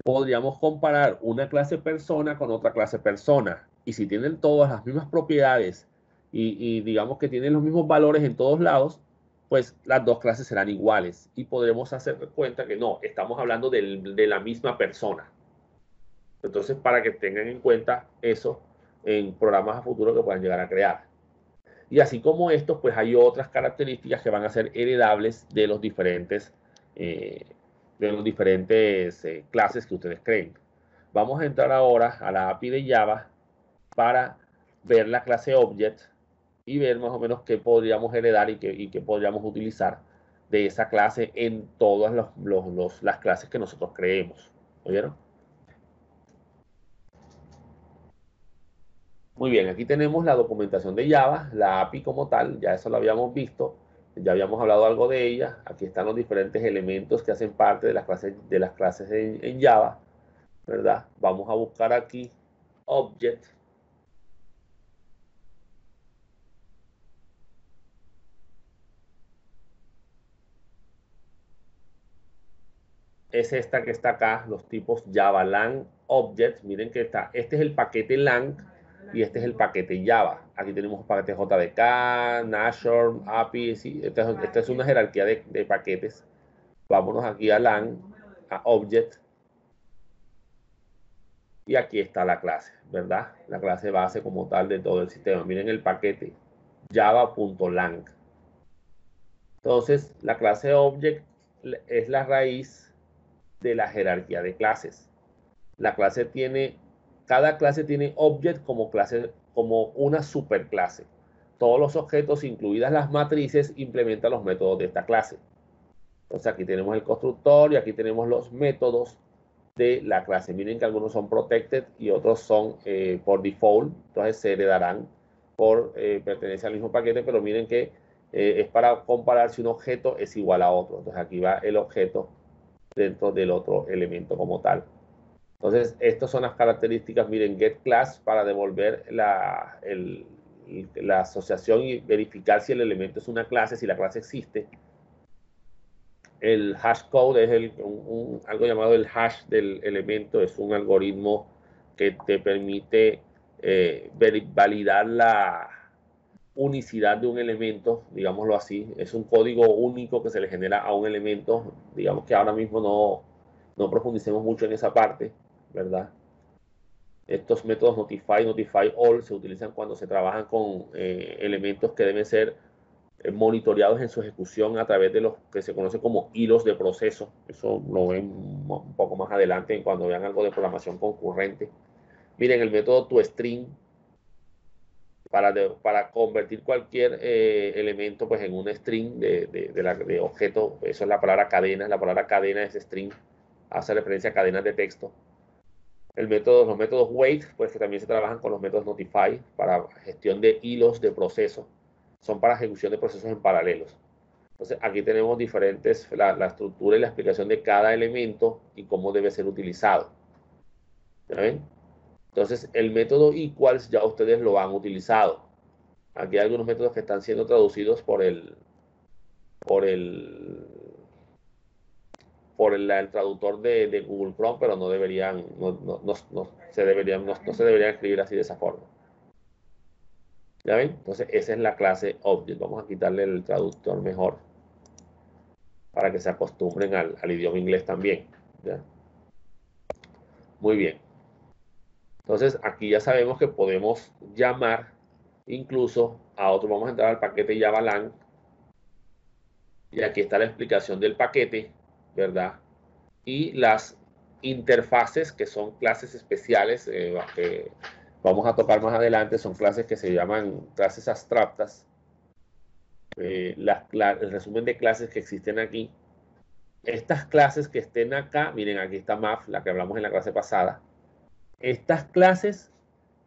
Podríamos comparar una clase persona con otra clase persona. Y si tienen todas las mismas propiedades y digamos que tienen los mismos valores en todos lados, pues las dos clases serán iguales. Y podremos hacer cuenta que no, estamos hablando de la misma persona. Entonces, para que tengan en cuenta eso en programas a futuro que puedan llegar a crear. Y así como estos, pues hay otras características que van a ser heredables de los diferentes clases que ustedes creen. Vamos a entrar ahora a la API de Java para ver la clase Object y ver más o menos qué podríamos heredar y qué podríamos utilizar de esa clase en todas las clases que nosotros creemos. ¿Oyeron? Muy bien, aquí tenemos la documentación de Java, la API como tal, ya eso lo habíamos visto, ya habíamos hablado algo de ella. Aquí están los diferentes elementos que hacen parte de las clases en Java, ¿verdad? Vamos a buscar aquí Object. Es esta que está acá, los tipos Java Lang Object. Miren que está, este es el paquete Lang y este es el paquete Java. Aquí tenemos paquete JDK, Nashorm, API. Sí, esta es una jerarquía de paquetes. Vámonos aquí a Lang, a Object. Y aquí está la clase, ¿verdad? La clase base como tal de todo el sistema. Miren el paquete java.lang. Entonces, la clase Object es la raíz de la jerarquía de clases. Cada clase tiene Object como clase, como una superclase. Todos los objetos, incluidas las matrices, implementan los métodos de esta clase. Entonces, aquí tenemos el constructor y aquí tenemos los métodos de la clase. Miren que algunos son protected y otros son por default, entonces se heredarán por pertenecer al mismo paquete, pero miren que es para comparar si un objeto es igual a otro. Entonces aquí va el objeto dentro del otro elemento como tal. Entonces, estas son las características. Miren, get class para devolver la asociación y verificar si el elemento es una clase, si la clase existe. El hash code es algo llamado el hash del elemento. Es un algoritmo que te permite validar la unicidad de un elemento, digámoslo así. Es un código único que se le genera a un elemento. Digamos que ahora mismo no profundicemos mucho en esa parte, ¿verdad? Estos métodos Notify, Notify All se utilizan cuando se trabajan con elementos que deben ser monitoreados en su ejecución a través de los que se conoce como hilos de proceso. Eso lo ven un poco más adelante cuando vean algo de programación concurrente. Miren, el método toString para convertir cualquier elemento pues, en un string de objeto. Eso es la palabra cadena. La palabra cadena es string. Hace referencia a cadenas de texto. Los métodos wait, pues que también se trabajan con los métodos notify para gestión de hilos de proceso. Son para ejecución de procesos en paralelos. Entonces, aquí tenemos la estructura y la explicación de cada elemento y cómo debe ser utilizado. ¿Ya ven? Entonces, el método equals ya ustedes lo han utilizado. Aquí hay algunos métodos que están siendo traducidos por el por el traductor de Google Chrome, pero no deberían, no se deberían escribir así de esa forma. ¿Ya ven? Entonces esa es la clase Object. Vamos a quitarle el traductor mejor para que se acostumbren al idioma inglés también. ¿Ya? Muy bien. Entonces aquí ya sabemos que podemos llamar incluso a otro. Vamos a entrar al paquete JavaLang. Y aquí está la explicación del paquete, ¿verdad? Y las interfaces, que son clases especiales, que vamos a tocar más adelante, son clases que se llaman clases abstractas. El resumen de clases que existen aquí. Estas clases que estén acá, miren, aquí está MAF, la que hablamos en la clase pasada. Estas clases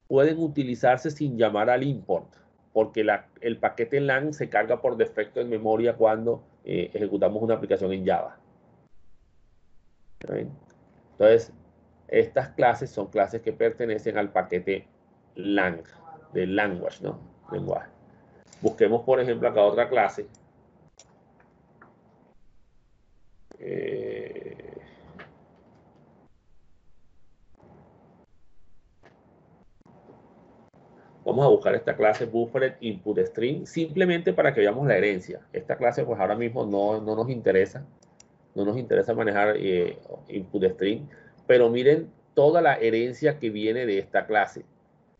pueden utilizarse sin llamar al import, porque el paquete lang se carga por defecto en memoria cuando ejecutamos una aplicación en Java. ¿Ven? Entonces, estas clases son clases que pertenecen al paquete lang, de language, ¿no? Lenguaje. Busquemos, por ejemplo, acá otra clase. Vamos a buscar esta clase Buffered Input String, simplemente para que veamos la herencia. Esta clase, pues ahora mismo no nos interesa. No nos interesa manejar input string, pero miren toda la herencia que viene de esta clase.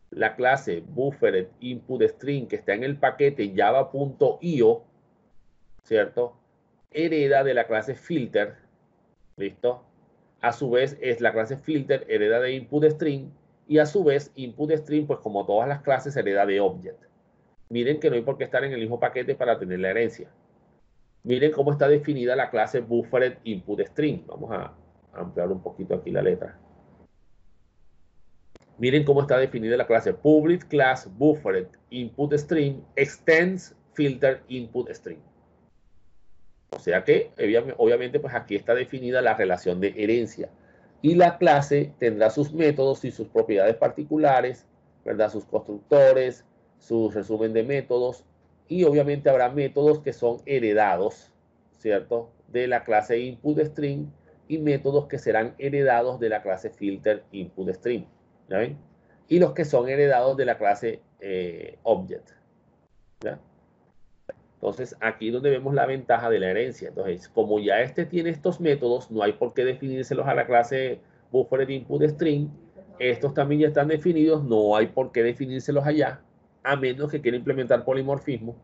La clase buffered input string que está en el paquete java.io, ¿cierto? Hereda de la clase filter, ¿listo? A su vez es la clase filter hereda de input string y a su vez input string, pues como todas las clases, hereda de object. Miren que no hay por qué estar en el mismo paquete para tener la herencia. Miren cómo está definida la clase Buffered Input String. Vamos a ampliar un poquito aquí la letra. Miren cómo está definida la clase Public Class Buffered Input String Extends Filter Input String. O sea que, obviamente, pues aquí está definida la relación de herencia. Y la clase tendrá sus métodos y sus propiedades particulares, ¿verdad? Sus constructores, su resumen de métodos. Y obviamente habrá métodos que son heredados, ¿cierto? De la clase input string y métodos que serán heredados de la clase filter input string. ¿Ya ven? Y los que son heredados de la clase object. ¿Ya? Entonces, aquí es donde vemos la ventaja de la herencia. Entonces, como ya este tiene estos métodos, no hay por qué definírselos a la clase buffered input string. Estos también ya están definidos, no hay por qué definírselos allá, a menos que quiera implementar polimorfismo.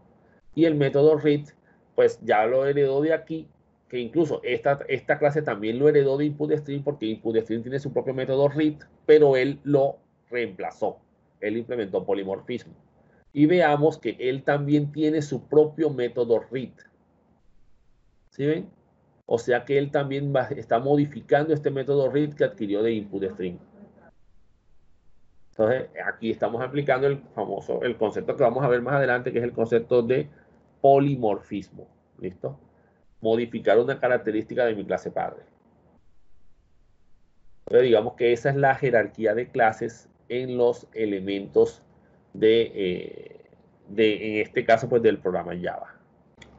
Y el método read, pues ya lo heredó de aquí, que incluso esta clase también lo heredó de input string, porque input string tiene su propio método read, pero él lo reemplazó. Él implementó polimorfismo. Y veamos que él también tiene su propio método read. ¿Sí ven? O sea que él también está modificando este método read que adquirió de input string. Entonces, aquí estamos aplicando el concepto que vamos a ver más adelante, que es el concepto de polimorfismo. ¿Listo? Modificar una característica de mi clase padre. Entonces, digamos que esa es la jerarquía de clases en los elementos en este caso, pues del programa Java.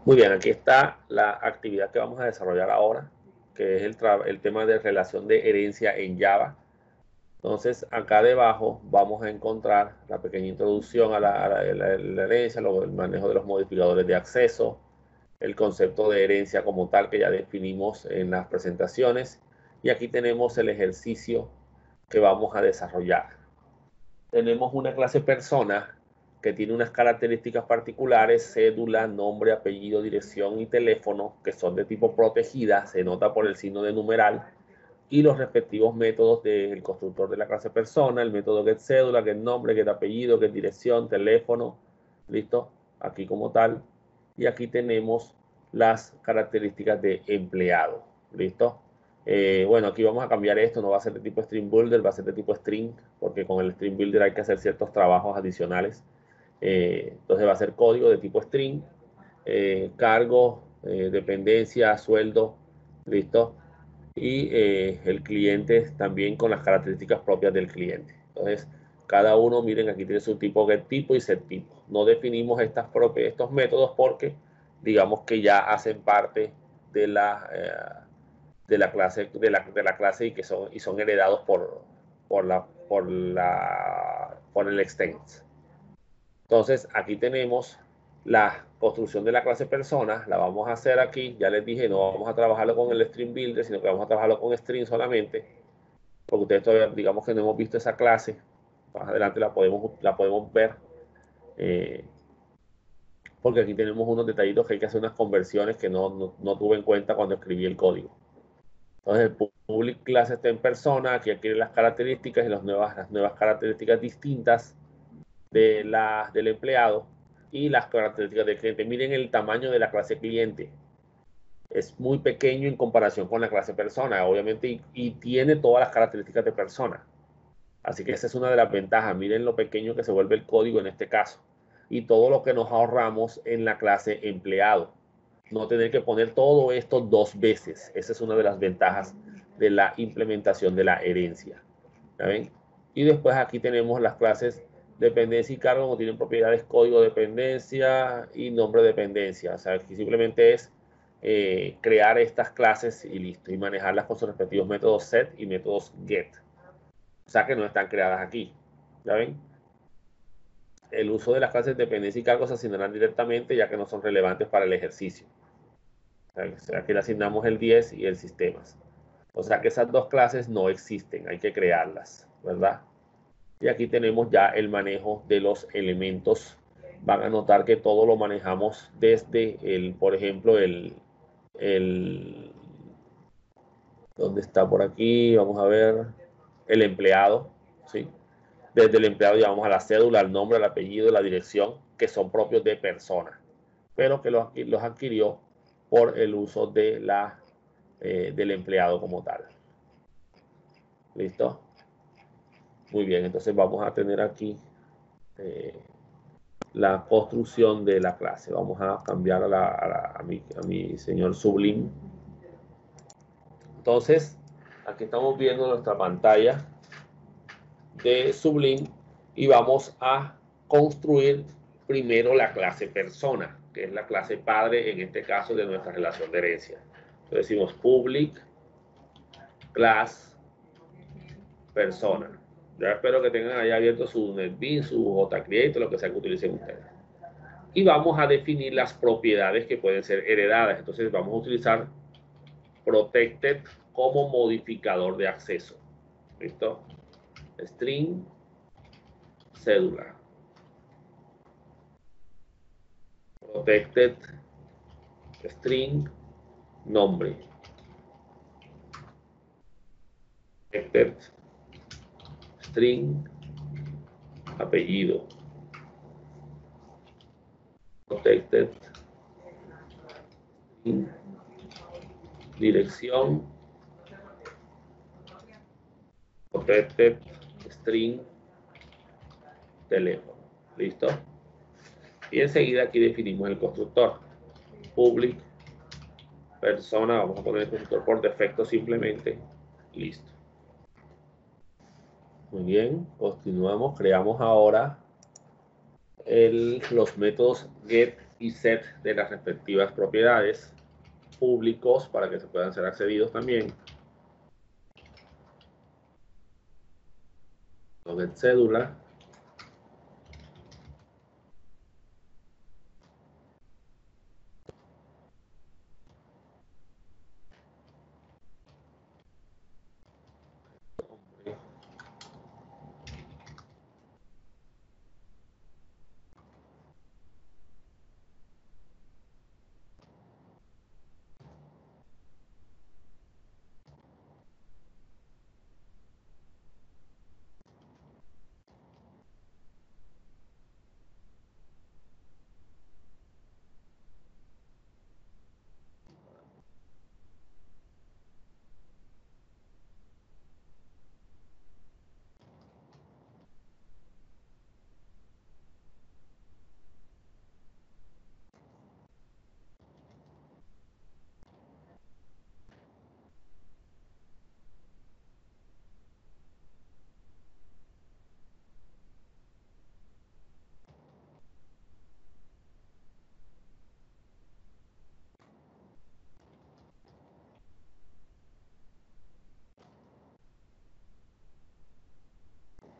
Muy bien, aquí está la actividad que vamos a desarrollar ahora, que es el tema de relación de herencia en Java. Entonces, acá debajo vamos a encontrar la pequeña introducción a la herencia, el manejo de los modificadores de acceso, el concepto de herencia como tal que ya definimos en las presentaciones. Y aquí tenemos el ejercicio que vamos a desarrollar. Tenemos una clase persona que tiene unas características particulares, cédula, nombre, apellido, dirección y teléfono, que son de tipo protegida, se nota por el signo de numeral, y los respectivos métodos del constructor de la clase persona, el método getCédula, getNombre, getApellido, getDirección, teléfono, listo, aquí como tal. Y aquí tenemos las características de empleado, listo. Bueno, aquí vamos a cambiar esto, no va a ser de tipo string builder, va a ser de tipo string, porque con el string builder hay que hacer ciertos trabajos adicionales. Entonces va a ser código de tipo string, cargo, dependencia, sueldo, listo. Y el cliente también con las características propias del cliente. Entonces, cada uno, miren, aquí tiene su tipo getTypo y setTypo. No definimos estos métodos porque digamos que ya hacen parte de de la clase, y que son heredados por el extens. Entonces, aquí tenemos la construcción de la clase persona. La vamos a hacer aquí. Ya les dije, no vamos a trabajarlo con el string builder, sino que vamos a trabajarlo con string solamente, porque ustedes todavía, digamos que no hemos visto esa clase. Más adelante la podemos ver, porque aquí tenemos unos detallitos que hay que hacer, unas conversiones que no tuve en cuenta cuando escribí el código. Entonces, el public class está en persona. Aquí adquiere las características y las nuevas características distintas del empleado y las características del cliente. Miren el tamaño de la clase cliente. Es muy pequeño en comparación con la clase persona, obviamente, y tiene todas las características de persona. Así que esa es una de las ventajas. Miren lo pequeño que se vuelve el código en este caso. Y todo lo que nos ahorramos en la clase empleado. No tener que poner todo esto dos veces. Esa es una de las ventajas de la implementación de la herencia. ¿Ya ven? Y después aquí tenemos las clases dependencia y cargo, como tienen propiedades código dependencia y nombre dependencia. O sea, aquí simplemente es crear estas clases y listo. Y manejarlas con sus respectivos métodos set y métodos get. O sea, que no están creadas aquí. ¿Ya ven? El uso de las clases dependencia y cargo se asignarán directamente, ya que no son relevantes para el ejercicio. O sea, aquí le asignamos el 10 y el sistemas. O sea que esas dos clases no existen, hay que crearlas, ¿verdad? Y aquí tenemos ya el manejo de los elementos. Van a notar que todo lo manejamos desde por ejemplo, ¿dónde está por aquí? Vamos a ver, el empleado, ¿sí? Desde el empleado llevamos a la cédula, al nombre, al apellido, la dirección, que son propios de persona, pero que los adquirió por el uso del empleado como tal. ¿Listo? Muy bien, entonces vamos a tener aquí la construcción de la clase. Vamos a cambiar a mi señor Sublime. Entonces, aquí estamos viendo nuestra pantalla de Sublime y vamos a construir primero la clase persona, que es la clase padre en este caso de nuestra relación de herencia. Entonces decimos public class persona. Ya espero que tengan ahí abierto su NetBeans, su JCreate, lo que sea que utilicen ustedes. Y vamos a definir las propiedades que pueden ser heredadas. Entonces vamos a utilizar protected como modificador de acceso. ¿Listo? String, cédula. Protected, string, nombre. Protected, string, apellido. Protected, string, dirección. Protected, string, teléfono. ¿Listo? Y enseguida aquí definimos el constructor. Public, persona, vamos a poner el constructor por defecto simplemente. Listo. Muy bien, continuamos. Creamos ahora los métodos get y set de las respectivas propiedades públicos para que se puedan ser accedidos también. Get cédula.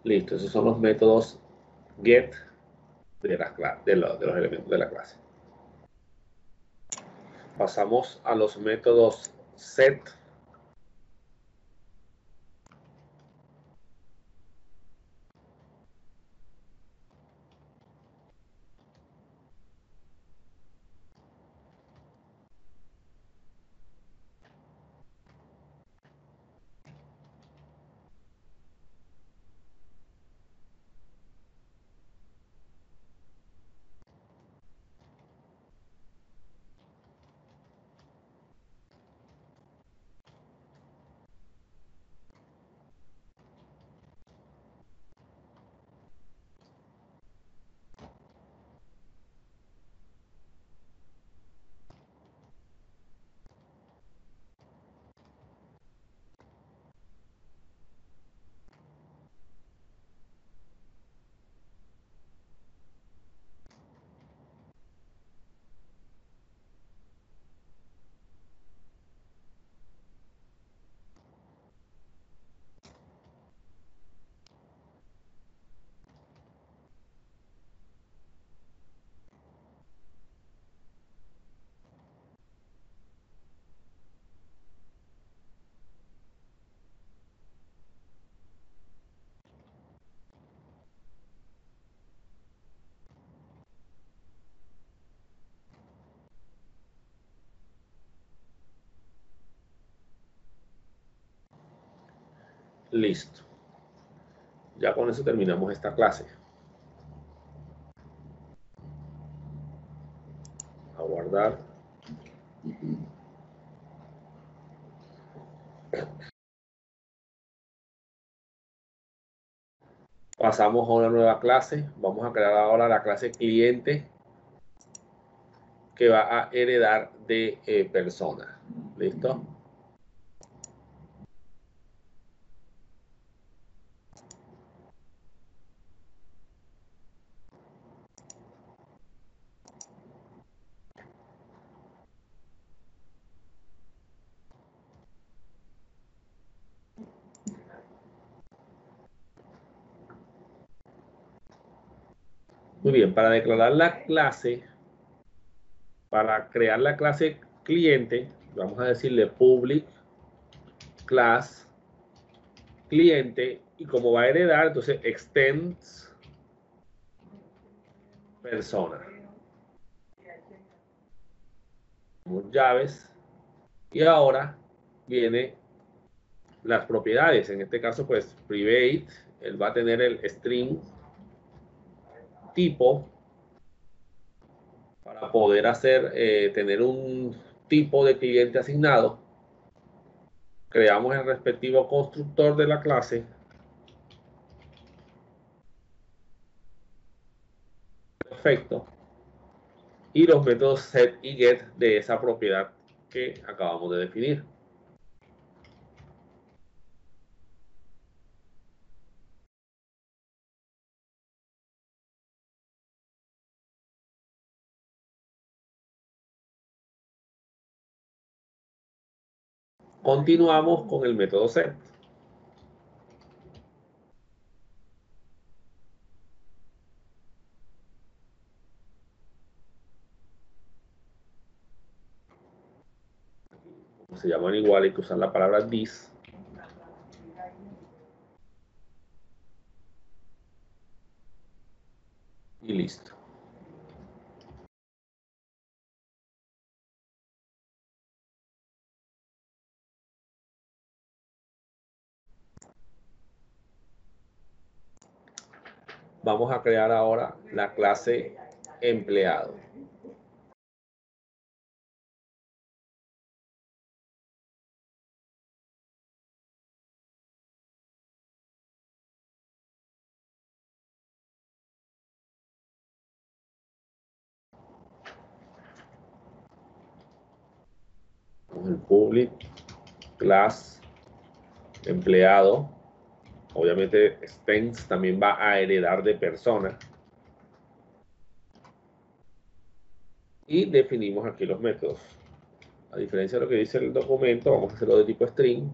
Listo, esos son los métodos get de los elementos de la clase. Pasamos a los métodos set. Listo. Ya con eso terminamos esta clase. A guardar. Pasamos a una nueva clase. Vamos a crear ahora la clase cliente que va a heredar de persona. ¿Listo? Muy bien, para declarar la clase, para crear la clase cliente, vamos a decirle public class cliente, y como va a heredar, entonces extends persona. Llaves, y ahora viene las propiedades. En este caso, pues private, él va a tener el string tipo para poder tener un tipo de cliente asignado. Creamos el respectivo constructor de la clase. Perfecto. Y los métodos set y get de esa propiedad que acabamos de definir. Continuamos con el método set. Como se llaman igual, hay que usar la palabra this. Y listo. Vamos a crear ahora la clase empleado. El public class empleado. Obviamente extends también va a heredar de persona. Y definimos aquí los métodos. A diferencia de lo que dice el documento, vamos a hacerlo de tipo string.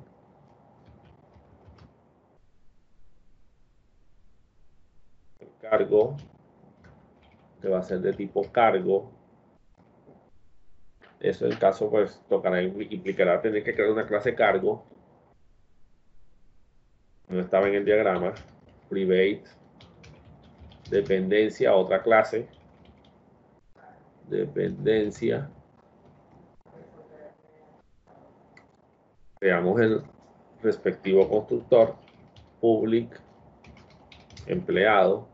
cargo, que va a ser de tipo cargo. Eso en el caso, pues, implicará tener que crear una clase cargo. No estaba en el diagrama. Private, dependencia, otra clase. Dependencia. Creamos el respectivo constructor. Public, empleado.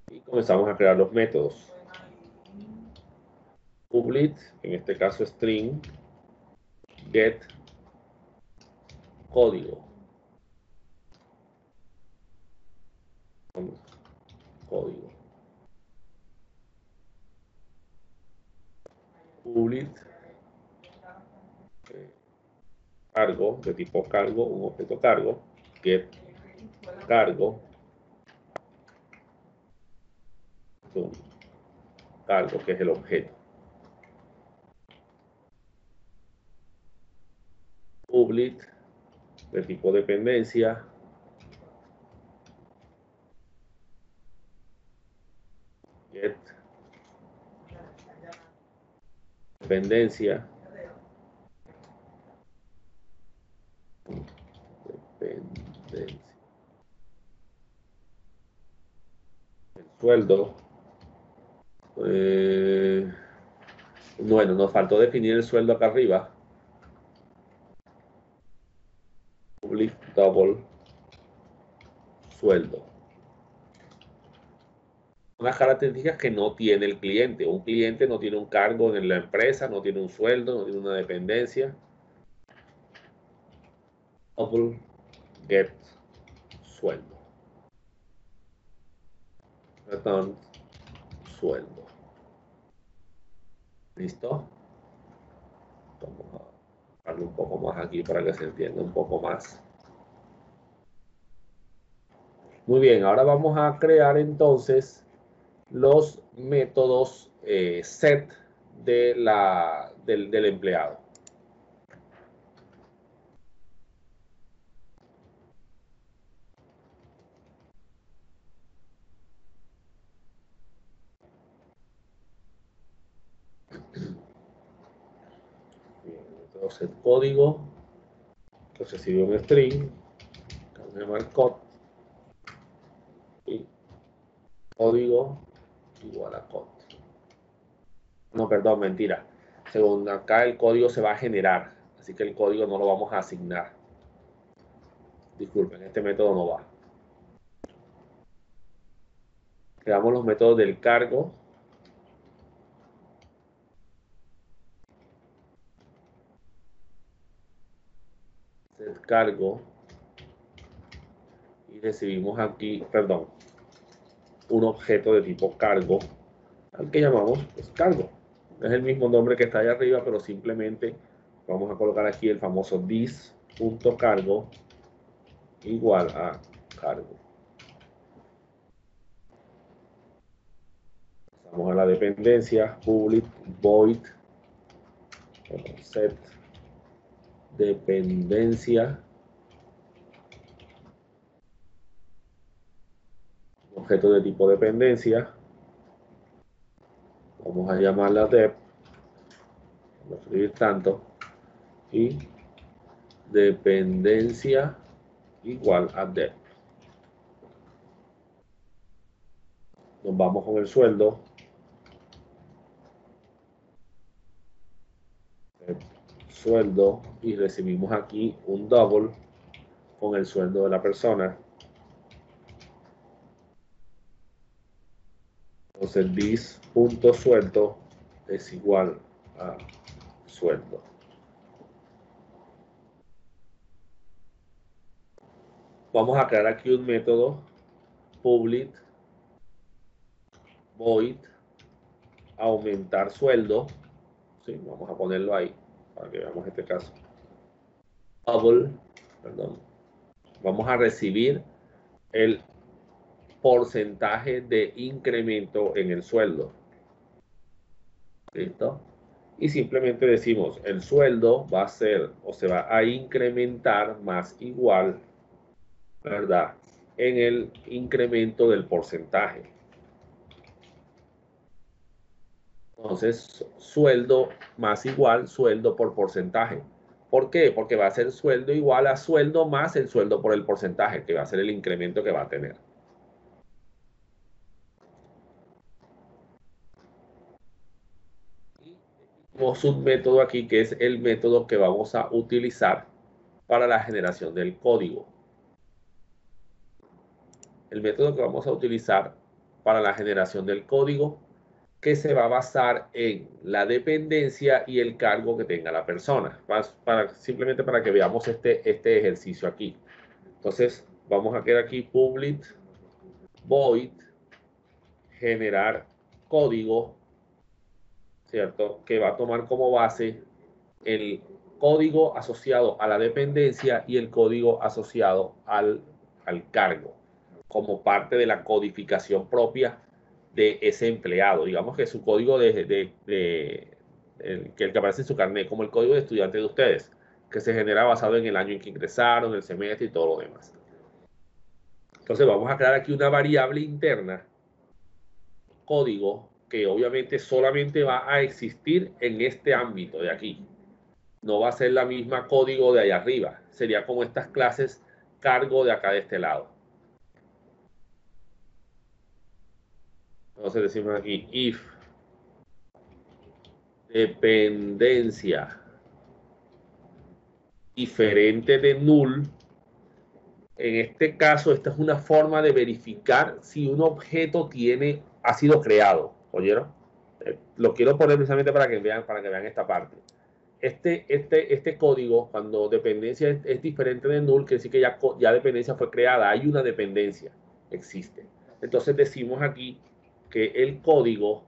Y comenzamos a crear los métodos. Public, en este caso string, get, código. Código. Public, cargo, de tipo cargo, un objeto cargo, get, cargo, cargo, que es el objeto. Public, de tipo dependencia, get, dependencia, dependencia, el sueldo. Bueno, nos faltó definir el sueldo acá arriba. Public double sueldo. Unas características que no tiene el cliente. Un cliente no tiene un cargo en la empresa, no tiene un sueldo, no tiene una dependencia. Double get sueldo. Return sueldo. ¿Listo? Vamos a darle un poco más aquí para que se entienda un poco más. Muy bien, ahora vamos a crear entonces los métodos set del empleado. Bien, método set código, que recibe un string, que se llama el code, y código igual a code. No, perdón, mentira. Según acá el código se va a generar, así que el código no lo vamos a asignar. Disculpen, este método no va. Creamos los métodos del cargo. Set cargo. Y recibimos aquí, perdón, un objeto de tipo cargo, al que llamamos pues, cargo. Es el mismo nombre que está ahí arriba, pero simplemente vamos a colocar aquí el famoso this.cargo igual a cargo. Pasamos a la dependencia, public void set dependencia, objeto de tipo dependencia, vamos a llamarla dep, vamos a escribir tanto, y dependencia igual a dep. Nos vamos con el sueldo, sueldo, y recibimos aquí un double con el sueldo de la persona. Entonces this.sueldo es igual a sueldo. Vamos a crear aquí un método public void aumentar sueldo. Sí, vamos a ponerlo ahí para que veamos este caso. Double, perdón. Vamos a recibir el porcentaje de incremento en el sueldo. ¿Listo? Y simplemente decimos, el sueldo va a ser o se va a incrementar más igual ¿verdad? En el incremento del porcentaje. Entonces, sueldo más igual sueldo por porcentaje. ¿Por qué? Porque va a ser sueldo igual a sueldo más el sueldo por el porcentaje, que va a ser el incremento que va a tener. Tenemos un método aquí que es el método que vamos a utilizar para la generación del código. El método que vamos a utilizar para la generación del código, que se va a basar en la dependencia y el cargo que tenga la persona. Simplemente para que veamos este ejercicio aquí. Entonces, vamos a quedar aquí public void generar código, ¿cierto? Que va a tomar como base el código asociado a la dependencia y el código asociado al cargo, como parte de la codificación propia de ese empleado. Digamos que su código que el que aparece en su carnet, como el código de estudiante de ustedes, que se genera basado en el año en que ingresaron, el semestre y todo lo demás. Entonces vamos a crear aquí una variable interna, código, que obviamente solamente va a existir en este ámbito de aquí. No va a ser la misma código de allá arriba. Sería como estas clases cargo de acá de este lado. Entonces decimos aquí if dependencia diferente de null. En este caso, esta es una forma de verificar si un objeto ha sido creado. ¿Oyeron? Lo quiero poner precisamente para que vean esta parte. Este código, cuando dependencia es diferente de null, quiere decir que ya dependencia fue creada, hay una dependencia, existe. Entonces decimos aquí que el código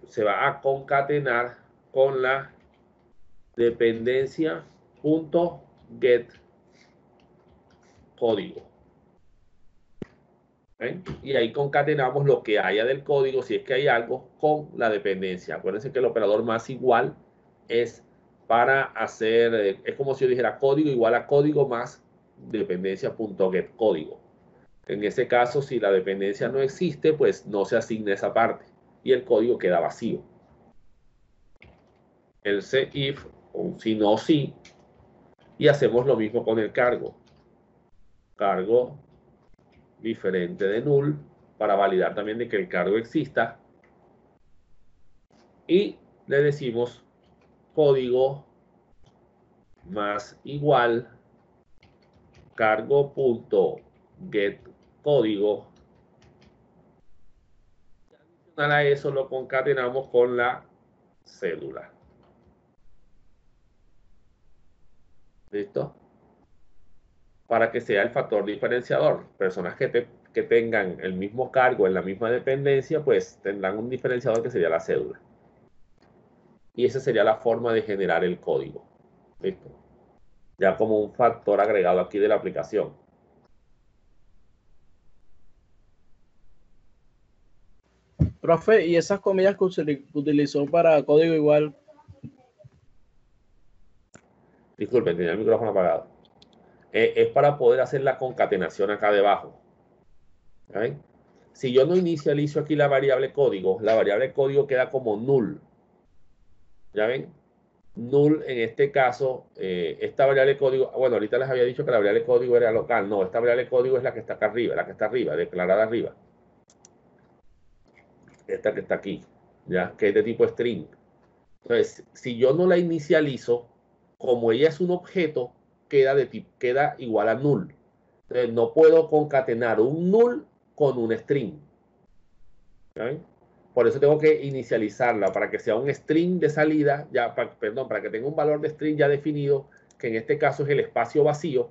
se va a concatenar con la dependencia.get código. ¿Ven? Y ahí concatenamos lo que haya del código, si es que hay algo, con la dependencia. Acuérdense que el operador más igual es para hacer, es como si yo dijera código igual a código más dependencia.get código. En ese caso, si la dependencia no existe, pues no se asigna esa parte y el código queda vacío. Else if, o si no, sí. Y hacemos lo mismo con el cargo. Cargo diferente de null para validar también de que el cargo exista. Y le decimos código más igual cargo.get código. Adicional a eso lo concatenamos con la cédula. ¿Listo? Para que sea el factor diferenciador. Personas que tengan el mismo cargo en la misma dependencia, pues tendrán un diferenciador que sería la cédula. Y esa sería la forma de generar el código. ¿Listo? Ya como un factor agregado aquí de la aplicación. Profe, ¿y esas comillas que utilizó para código igual? Disculpen, tenía el micrófono apagado. Es para poder hacer la concatenación acá debajo. ¿Ven? Si yo no inicializo aquí la variable código queda como null. ¿Ya ven? Null en este caso, esta variable código, bueno, ahorita les había dicho que la variable código era local. No, esta variable código es la que está acá arriba, declarada arriba. Esta que está aquí, ¿ya? Que es de tipo string. Entonces, si yo no la inicializo, como ella es un objeto, queda igual a null. Entonces, no puedo concatenar un null con un string. ¿Okay? Por eso tengo que inicializarla para que sea un string de salida, para que tenga un valor de string ya definido, que en este caso es el espacio vacío,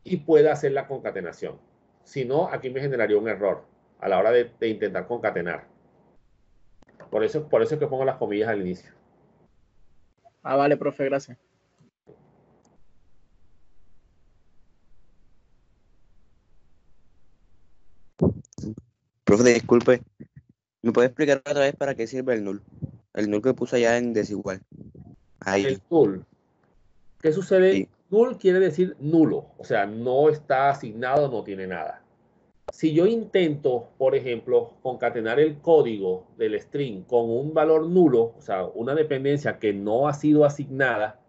y pueda hacer la concatenación. Si no, aquí me generaría un error a la hora de intentar concatenar. Por eso es que pongo las comillas al inicio. Ah, vale, profe, gracias. Profe, disculpe, ¿me puede explicar otra vez para qué sirve el null? El null que puse allá en desigual. Ahí. El null. ¿Qué sucede? Sí. Null quiere decir nulo, o sea, no está asignado, no tiene nada. Si yo intento, por ejemplo, concatenar el código del string con un valor nulo, o sea, una dependencia que no ha sido asignada,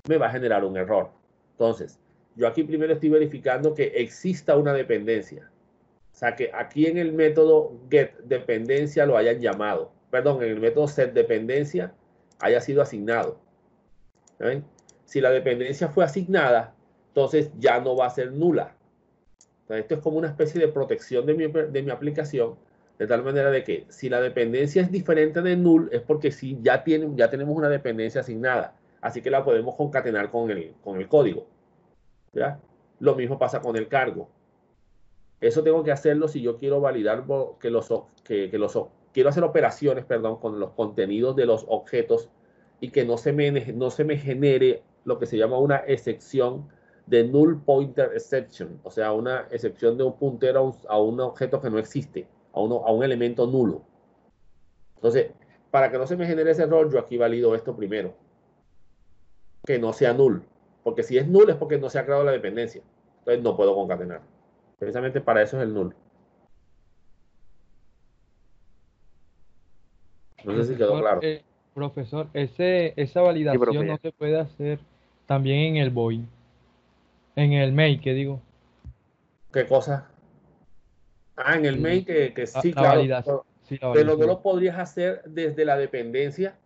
me va a generar un error. Entonces, yo aquí primero estoy verificando que exista una dependencia. O sea, que aquí en el método getDependencia lo hayan llamado. Perdón, en el método setDependencia haya sido asignado. ¿Ven? Si la dependencia fue asignada, entonces ya no va a ser nula. Entonces, esto es como una especie de protección de mi aplicación, de tal manera de que si la dependencia es diferente de null, es porque sí, ya tenemos una dependencia asignada. Así que la podemos concatenar con el código. ¿Ya? Lo mismo pasa con el cargo. Eso tengo que hacerlo si yo quiero validar quiero hacer operaciones, perdón, con los contenidos de los objetos y que no se me genere lo que se llama una excepción de null pointer exception, o sea, una excepción de un puntero a un objeto que no existe, a un elemento nulo. Entonces, para que no se me genere ese error, yo aquí valido esto primero, que no sea null, porque si es null es porque no se ha creado la dependencia, entonces no puedo concatenar. Precisamente para eso es el null. No sé si quedó Profesor, claro. profesor, esa Sí, validación profe. no se puede hacer también en el void, en el main, ¿qué digo? ¿Qué cosa? Ah, en el main que sí, La claro. validación, sí, la Pero no validación. lo podrías hacer desde la dependencia,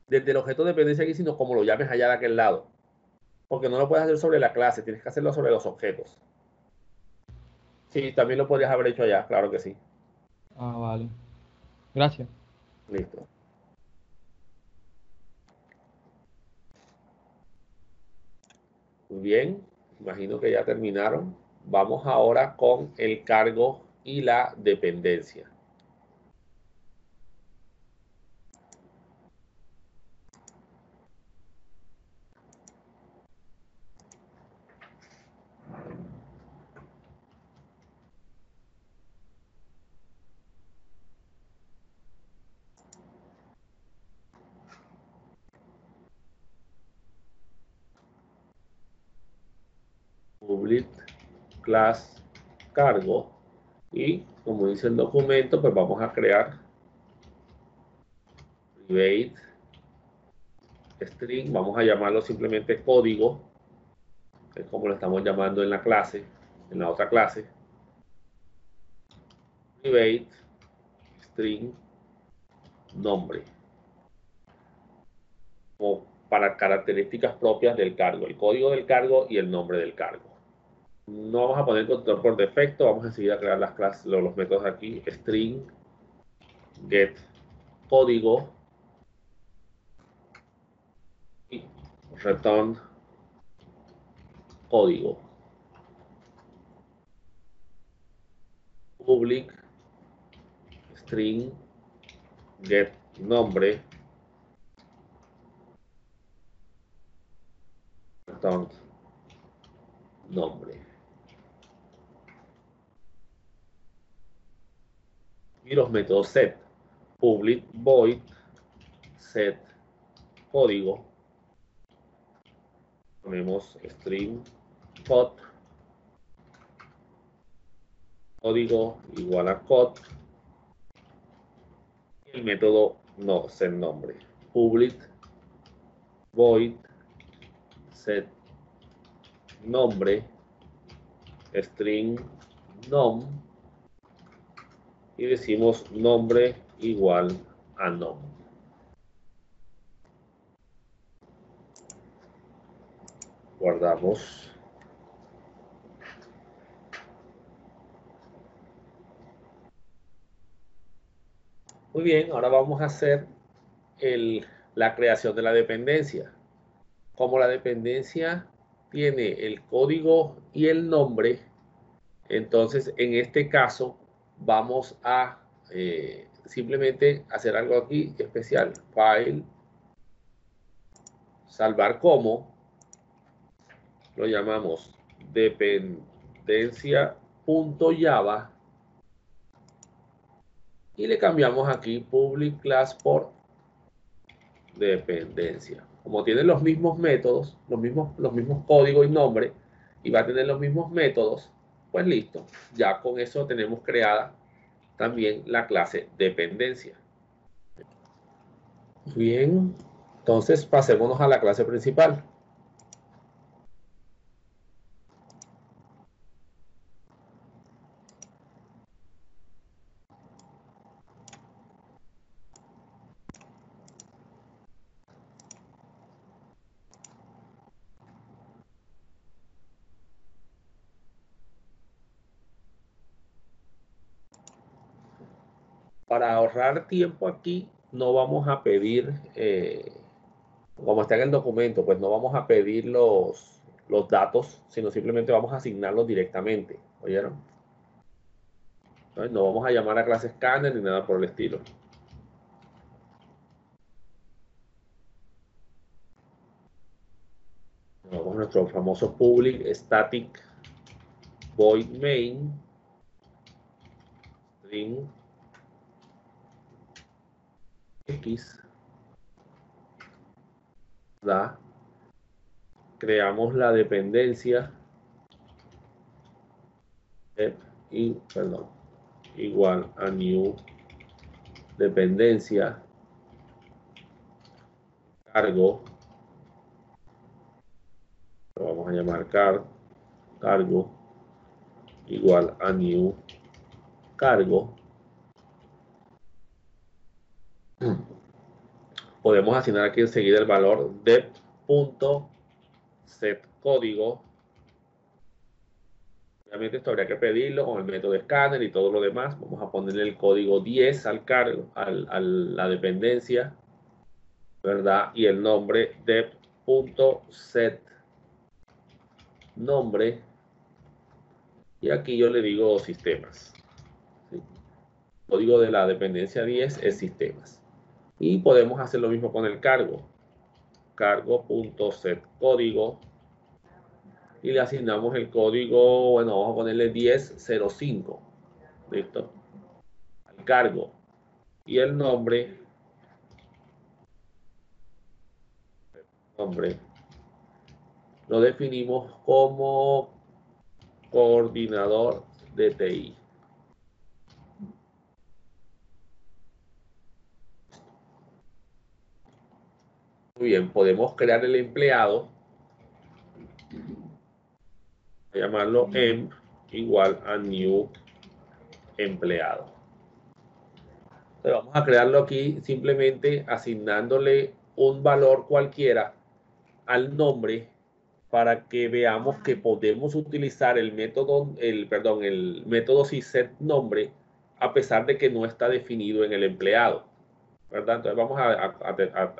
desde el objeto de dependencia aquí, sino como lo llames allá de aquel lado. Porque no lo puedes hacer sobre la clase, tienes que hacerlo sobre los objetos. Sí, también lo podrías haber hecho allá, claro que sí. Ah, vale. Gracias. Listo. Muy bien, imagino que ya terminaron. Vamos ahora con el cargo y la dependencia. Public class cargo. Y como dice el documento, pues vamos a crear private string, vamos a llamarlo simplemente código, que es como lo estamos llamando en la clase, en la otra clase. Private string nombre, o para características propias del cargo, el código del cargo y el nombre del cargo. No vamos a poner constructor por defecto, vamos a enseguida a crear las clases, los métodos aquí, string get código y return código. Public string get nombre return nombre. Y los métodos set, public void set código, ponemos string code, código igual a code, y el método no set nombre, public void set nombre string nom, y decimos nombre igual a nom. Guardamos. Muy bien, ahora vamos a hacer la creación de la dependencia. Como la dependencia tiene el código y el nombre, entonces en este caso vamos a simplemente hacer algo aquí especial. File, salvar como, lo llamamos dependencia.java y le cambiamos aquí public class por dependencia. como tiene los mismos métodos, los mismos códigos y nombres, y va a tener los mismos métodos, pues listo. Ya con eso tenemos creada también la clase dependencia. Bien, entonces pasémonos a la clase principal. Para ahorrar tiempo aquí, no vamos a pedir, como está en el documento, pues no vamos a pedir los datos, sino simplemente vamos a asignarlos directamente. ¿Oyeron? Entonces, no vamos a llamar a clase scanner ni nada por el estilo. Vamos a nuestro famoso public static void main string x. Da. Creamos la dependencia igual a new dependencia cargo, lo vamos a llamar cargo igual a new cargo. Podemos asignar aquí enseguida el valor dep.setCódigo. Obviamente esto habría que pedirlo con el método scanner y todo lo demás. Vamos a ponerle el código 10 al cargo, a la dependencia, ¿verdad? Y el nombre dep.setNombre. Y aquí yo le digo sistemas. ¿Sí? El código de la dependencia 10 es sistemas. Y podemos hacer lo mismo con el cargo. Cargo.setCódigo. Y le asignamos el código, bueno, vamos a ponerle 1005. ¿Listo? Al cargo. Y el nombre lo definimos como coordinador de TI. Muy bien, podemos crear el empleado, llamarlo emp igual a new empleado. Entonces vamos a crearlo aquí simplemente asignándole un valor cualquiera al nombre para que veamos que podemos utilizar el método setNombre a pesar de que no está definido en el empleado, ¿verdad? Entonces vamos a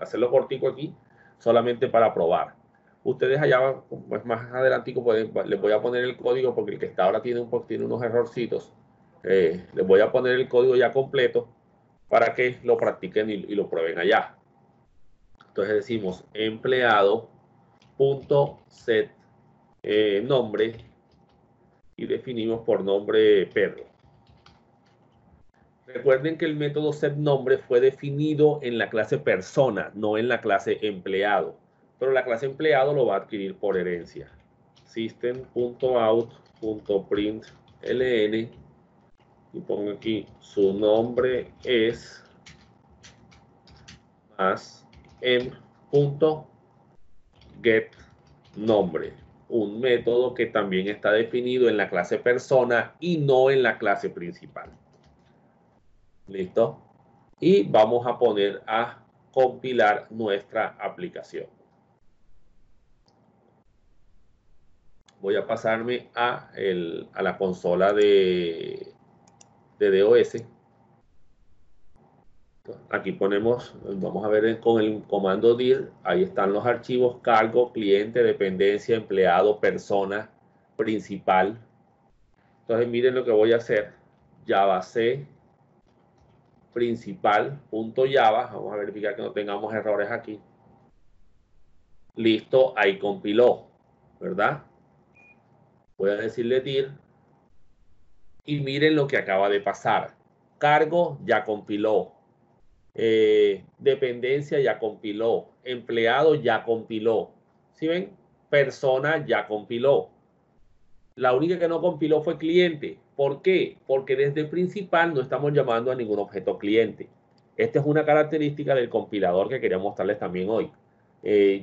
hacerlo cortico aquí solamente para probar. Ustedes allá, pues más adelantico, les voy a poner el código porque el que está ahora tiene unos errorcitos. Les voy a poner el código ya completo para que lo practiquen y lo prueben allá. Entonces decimos empleado.set nombre y definimos por nombre Pedro. Recuerden que el método setNombre fue definido en la clase persona, no en la clase empleado. Pero la clase empleado lo va a adquirir por herencia. System.out.println y pongo aquí su nombre es más emp.getNombre, un método que también está definido en la clase persona y no en la clase principal. ¿Listo? Y vamos a poner a compilar nuestra aplicación. Voy a pasarme a la consola de DOS. Aquí ponemos, vamos a ver con el comando dir, ahí están los archivos cargo, cliente, dependencia, empleado, persona, principal. Entonces miren lo que voy a hacer. JavaC principal.java. Vamos a verificar que no tengamos errores aquí. Listo, ahí compiló, ¿verdad? Voy a decirle dir. Y miren lo que acaba de pasar. Cargo ya compiló. Dependencia ya compiló. Empleado ya compiló. ¿Sí ven? Persona ya compiló. La única que no compiló fue cliente. ¿Por qué? Porque desde el principal no estamos llamando a ningún objeto cliente. Esta es una característica del compilador que quería mostrarles también hoy.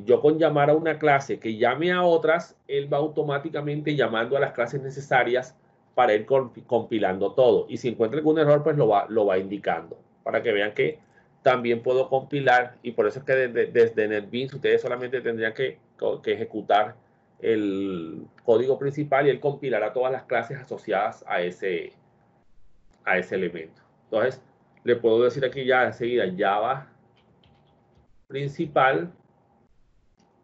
Yo con llamar a una clase que llame a otras, él va automáticamente llamando a las clases necesarias para ir compilando todo. Y si encuentra algún error, pues lo va indicando. Para que vean que también puedo compilar. Y por eso es que desde NetBeans ustedes solamente tendrían que ejecutar el código principal y él compilará todas las clases asociadas a ese elemento. Entonces, le puedo decir aquí ya enseguida Java principal,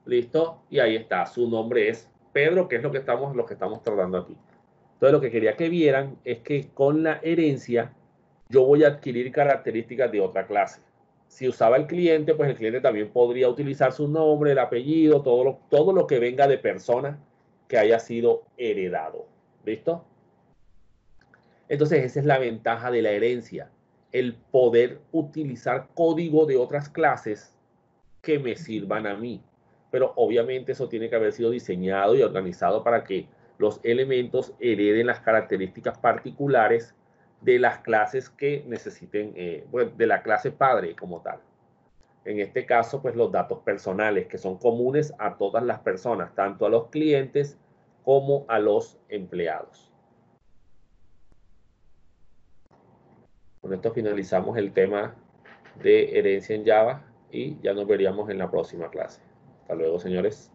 listo, y ahí está, su nombre es Pedro, que es lo que estamos tratando aquí. Entonces, lo que quería que vieran es que con la herencia yo voy a adquirir características de otra clase. Si usaba el cliente, pues el cliente también podría utilizar su nombre, el apellido, todo lo que venga de persona que haya sido heredado. ¿Listo? Entonces, esa es la ventaja de la herencia, el poder utilizar código de otras clases que me sirvan a mí. Pero obviamente eso tiene que haber sido diseñado y organizado para que los elementos hereden las características particulares de las clases que necesiten, de la clase padre como tal. En este caso, pues los datos personales que son comunes a todas las personas, tanto a los clientes como a los empleados. Con esto finalizamos el tema de herencia en Java y ya nos veríamos en la próxima clase. Hasta luego, señores.